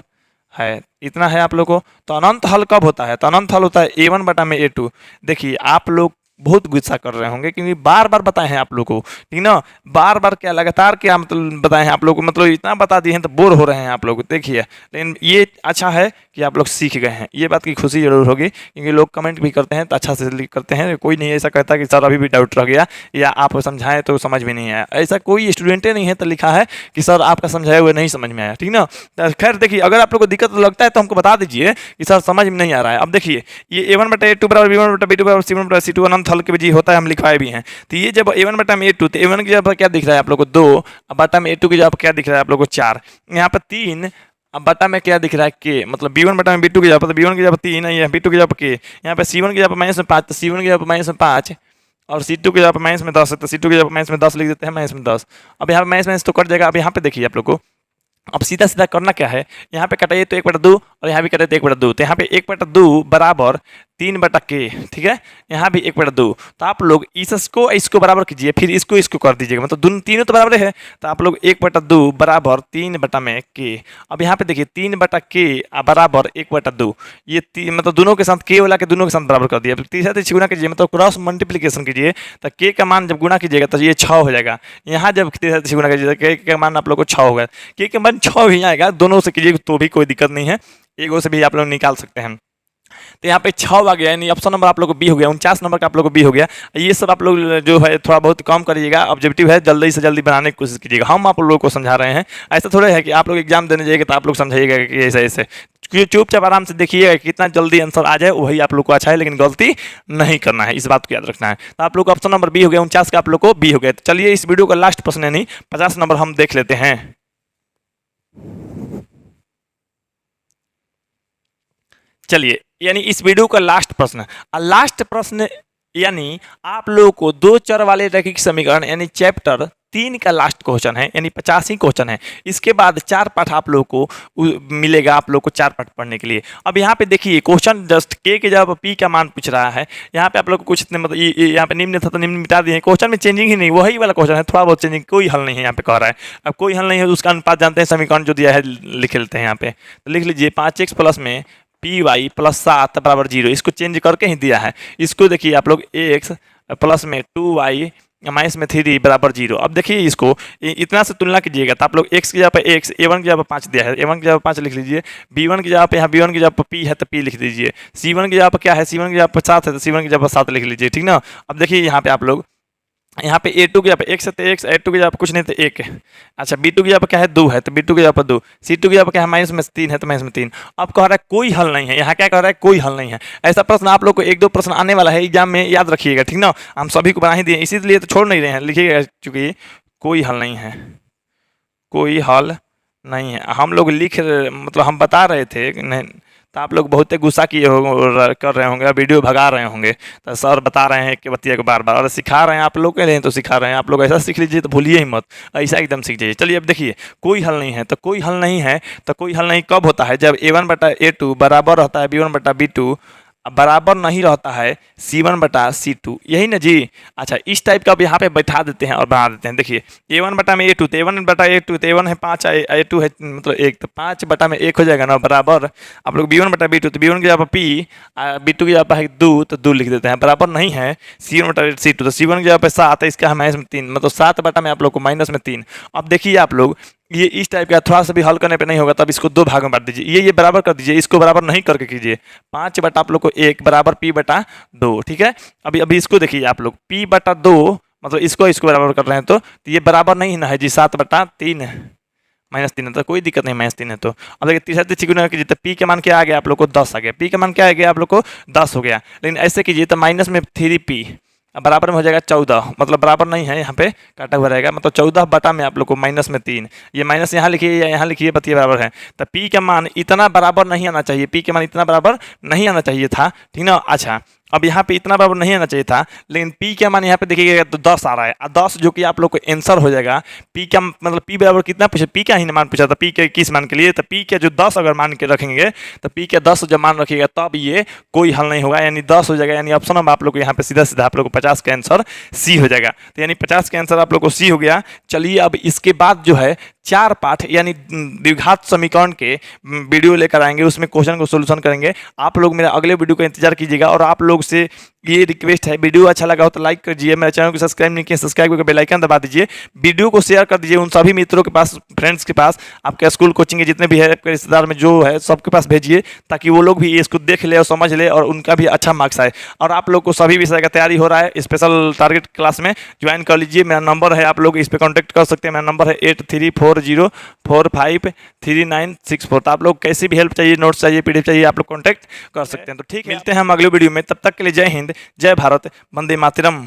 है, इतना है आप लोग को। तो अनंत हल कब होता है? तो अनंत हल होता है a1 बटा में a2। देखिए आप लोग बहुत गुस्सा कर रहे होंगे क्योंकि बार बार बताए हैं आप लोग को, ठीक ना, बार बार क्या लगातार क्या मतलब बताए हैं आप लोग को, मतलब इतना बता दिए हैं तो बोर हो रहे हैं आप लोग। देखिए लेकिन ये अच्छा है कि आप लोग सीख गए हैं, ये बात की खुशी जरूर होगी, क्योंकि लोग कमेंट भी करते हैं तो अच्छा से करते हैं, कोई नहीं ऐसा कहता कि सर अभी भी डाउट रह गया या आप समझाएं तो समझ में नहीं आया, ऐसा कोई स्टूडेंटे नहीं है तो लिखा है कि सर आपका समझाया हुआ नहीं समझ में आया, ठीक ना। खैर देखिए अगर आप लोग को दिक्कत लगता है तो हमको बता दीजिए कि सर समझ में नहीं आ रहा है। अब देखिए ये a1 बटा a2 बराबर b1 बटा b2 बराबर c1 बटा c2 अनंत हल के भी होता है, हम लिखवाए भी हैं। तो ये जब a1 बटा में a2, तो a1 की जगह पर क्या दिख रहा है आप लोग को 2, बटा में a2 की जगह पर क्या दिख रहा है आप लोग को 4, यहाँ पर 3, अब बटा में क्या दिख रहा है के, मतलब b1 बटा में b2 की जगह पर, b1 की जगह पर 3 है, यहाँ b2 की जगह पर के, यहाँ पे c1 की जगह पर माइनस में 5, तो c1 की जगह पर माइनस में 5, और c2 की जगह पर माइनस में 10 है, तो c2 की जगह पर माइनस में 10 लिख देते हैं, माइनस में 10। अब यहाँ पर माइनस माइनस तो कट जाएगा। अब यहाँ पे देखिए आप लोग को अब सीधा सीधा करना क्या है, यहाँ पे कटाइए तो 1/2 और यहाँ भी कटाइए तो 1/2, तो यहाँ पे 1/2 बराबर 3/k, ठीक है, यहाँ भी 1/2। तो आप लोग इसको बराबर कीजिए, फिर इसको कर दीजिएगा, मतलब दोनों तीनों तो बराबर है, तो आप लोग 1/2 बराबर 3/k। अब यहाँ पे देखिए 3/k बराबर 1/2, ये मतलब दोनों के साथ k वाला के दोनों के साथ बराबर कर दिया, तीसरा तीसरी गुना कीजिए, मतलब क्रॉस मल्टीप्लीकेशन कीजिए, तो k का मान जब गुना कीजिएगा तो ये 6 हो जाएगा। यहाँ जब तीसरा तीसरी गुना कीजिएगा k का मान आप लोग को 6 होगा, k का मान 6 भी आएगा, दोनों से कीजिए तो भी कोई दिक्कत नहीं है, एगो से भी आप लोग निकाल सकते हैं। तो यहाँ पे 6 आ गया, यानी ऑप्शन नंबर आप लोग को बी हो गया, 49 नंबर का आप लोग को बी हो गया। ये सब आप लोग जो है थोड़ा बहुत कम करिएगा, ऑब्जेक्टिव है जल्दी से जल्दी बनाने की कोशिश कीजिएगा, हम आप लोगों को समझा रहे हैं, ऐसा थोड़ा है कि आप लोग एग्जाम देने जाइएगा तो आप लोग समझाइएगा कि ऐसे ऐसे, चुपचाप आराम से देखिएगा कितना जल्दी आंसर आ जाए वही आप लोग को अच्छा है, लेकिन गलती नहीं करना है, इस बात को याद रखना है। तो आप लोग को ऑप्शन नंबर बी हो गया, 49 का आप लोग को बी हो गया। तो चलिए इस वीडियो का लास्ट प्रश्न यानी 50 नंबर हम देख लेते हैं। चलिए यानी इस वीडियो का लास्ट प्रश्न यानी आप लोगों को 2 चर वाले रैखिक समीकरण यानी चैप्टर 3 का लास्ट क्वेश्चन है, यानी 85 क्वेश्चन है। इसके बाद 4 पाठ आप लोग को मिलेगा, आप लोग को 4 पाठ पढ़ने के लिए। अब यहाँ पे देखिए क्वेश्चन जस्ट के जगह पर पी का मान पूछ रहा है, यहाँ पे आप लोग को कुछ मतलब यहाँ पे निम्न था तो निम्न मिटा दिए, क्वेश्चन में चेंजिंग ही नहीं, वही वाला क्वेश्चन है, थोड़ा बहुत चेंजिंग, कोई हल नहीं है यहाँ पे कह रहा है। अब कोई हल नहीं है तो उसका अनुपात जानते हैं, समीकरण जो दिया है लिख लेते हैं यहाँ पे, तो लिख लीजिए 5x प्लस में पी वाई प्लस 7 बराबर 0, इसको चेंज करके ही दिया है। इसको देखिए आप लोग x प्लस में 2y माइनस में 3 बराबर 0। अब देखिए इसको इतना से तुलना कीजिएगा तो आप लोग x की जगह पर x, a1 की जगह पर 5 दिया है, a1 की जगह पर 5 लिख लीजिए, b1 की जगह पर यहाँ b1 की जगह पर p है तो p लिख दीजिए, c1 की जगह पर क्या है, c1 की जगह पर 7 है तो c1 की जगह पर 7 लिख लीजिए, ठीक ना। अब देखिए यहाँ पे आप लोग यहाँ पे a2 की जगह पर x है तो x, a2 की जगह पर कुछ नहीं तो 1 है, अच्छा b2 की जगह पर क्या है 2 है तो b2 की जगह पर 2, c2 की जगह पर क्या है माइनस में 3 है तो माइनस में 3। अब कह रहा है कोई हल नहीं है, यहाँ क्या कह रहा है कोई हल नहीं है। ऐसा प्रश्न आप लोग को 1-2 प्रश्न आने वाला है एग्जाम में, याद रखिएगा, ठीक ना। हम सभी को बना ही दिए इसीलिए तो छोड़ नहीं रहे हैं, लिखिएगा, चूंकि कोई हल नहीं है, कोई हल नहीं है। हम लोग मतलब हम बता रहे थे नहीं, तो आप लोग बहुत गुस्सा किए कर रहे होंगे, वीडियो भगा रहे होंगे, तो सर बता रहे हैं कि बतिया को बार बार, और सिखा रहे हैं आप लोग के लिए तो सिखा रहे हैं, आप लोग ऐसा सीख लीजिए तो भूलिए ही मत, ऐसा एकदम सीख जाइए। चलिए अब देखिए कोई हल नहीं है, तो कोई हल नहीं है, तो कोई हल नहीं कब होता है, जब a1 बटा a2 बराबर होता है b1 बटा b2 बराबर नहीं रहता है C1/C2, यही ना जी। अच्छा, इस टाइप का अब यहाँ पे बैठा देते हैं और बना देते हैं। देखिए A1/A2, तो A1/A2, तो A1 है 5, A2 है मतलब 1, तो 5/1 हो जाएगा ना, बराबर आप लोग B1/B2, तो B1 की जगह पर P, B2 की जगह पर है 2, तो 2 लिख देते हैं। बराबर नहीं है C1/C2, तो C1 की जगह पर 7 है, इसका है -3, मतलब 7 में आप लोग को -3। अब देखिए आप लोग ये इस टाइप का थोड़ा सा भी हल करने पे नहीं होगा, तब इसको 2 भाग में बांट दीजिए, ये बराबर कर दीजिए, इसको बराबर नहीं करके कीजिए। 5 आप लोग को 1 बराबर P/2, ठीक है। अभी अभी इसको देखिए आप लोग, P/2 मतलब इसको बराबर कर रहे हैं, तो ये बराबर नहीं है ना है जी, 7/3 -3 है, तो कोई दिक्कत नहीं, -3 है। तो अब देखिए तीसरा गुना कीजिए, तो पी के मान क्या आ गया आप लोग को 10 आ गया, पी के मान क्या आ गया आप लोग को 10 हो गया। लेकिन ऐसे कीजिए तो -3P बराबर में हो जाएगा 14, मतलब बराबर नहीं है, यहाँ पे काटा हुआ रहेगा, मतलब 14 में आप लोग को -3, ये माइनस यहाँ लिखिए या यहाँ लिखिए, बतिए बराबर है। तो पी का मान इतना बराबर नहीं आना चाहिए, पी के मान इतना बराबर नहीं आना चाहिए था, ठीक ना। अच्छा, अब यहाँ पे इतना बराबर नहीं आना चाहिए था, लेकिन पी का मान यहाँ पे देखिएगा तो 10 आ रहा है, 10 जो कि आप लोग को आंसर हो जाएगा। पी का मतलब पी बराबर कितना पूछा, पी का ही मान पूछा था, पी के किस मान के लिए, तो पी के जो 10 अगर मान के रखेंगे, तो पी के 10 जब मान रखिएगा तब ये कोई हल नहीं होगा, यानी 10 हो जाएगा, यानी ऑप्शन अब आप लोग को यहाँ पे सीधा सीधा आप लोग को 50 का आंसर सी हो जाएगा। तो यानी 50 का आंसर आप लोग को सी हो गया। चलिए अब इसके बाद जो है 4 पाठ यानी द्विघात समीकरण के वीडियो लेकर आएंगे, उसमें क्वेश्चन को सोल्यूशन करेंगे। आप लोग मेरे अगले वीडियो का इंतजार कीजिएगा, और आप लोग से ये रिक्वेस्ट है, वीडियो अच्छा लगा हो तो लाइक कीजिए, मेरे चैनल को सब्सक्राइब नहीं किया सब्सक्राइब करके बेल आइकन दबा दीजिए, वीडियो को शेयर कर दीजिए उन सभी मित्रों के पास, फ्रेंड्स के पास, आपके स्कूल कोचिंग के जितने भी है, आपके रिश्तेदार में जो है सबके पास भेजिए, ताकि वो लोग भी इसको देख ले और समझ ले और उनका भी अच्छा मार्क्स आए। और आप लोग को सभी विषय का तैयारी हो रहा है, स्पेशल टारगेट क्लास में ज्वाइन कर लीजिए। मेरा नंबर है, आप लोग इस पर कॉन्टैक्ट कर सकते हैं, मेरा नंबर है 8340453964। तो आप लोग कैसी भी हेल्प चाहिए, नोट्स चाहिए, PDF चाहिए, आप लोग कॉन्टैक्ट कर सकते हैं। तो ठीक है, मिलते हैं हम अगले वीडियो में, तब तक के लिए जय हिंद, जय भारत, वंदे मातरम।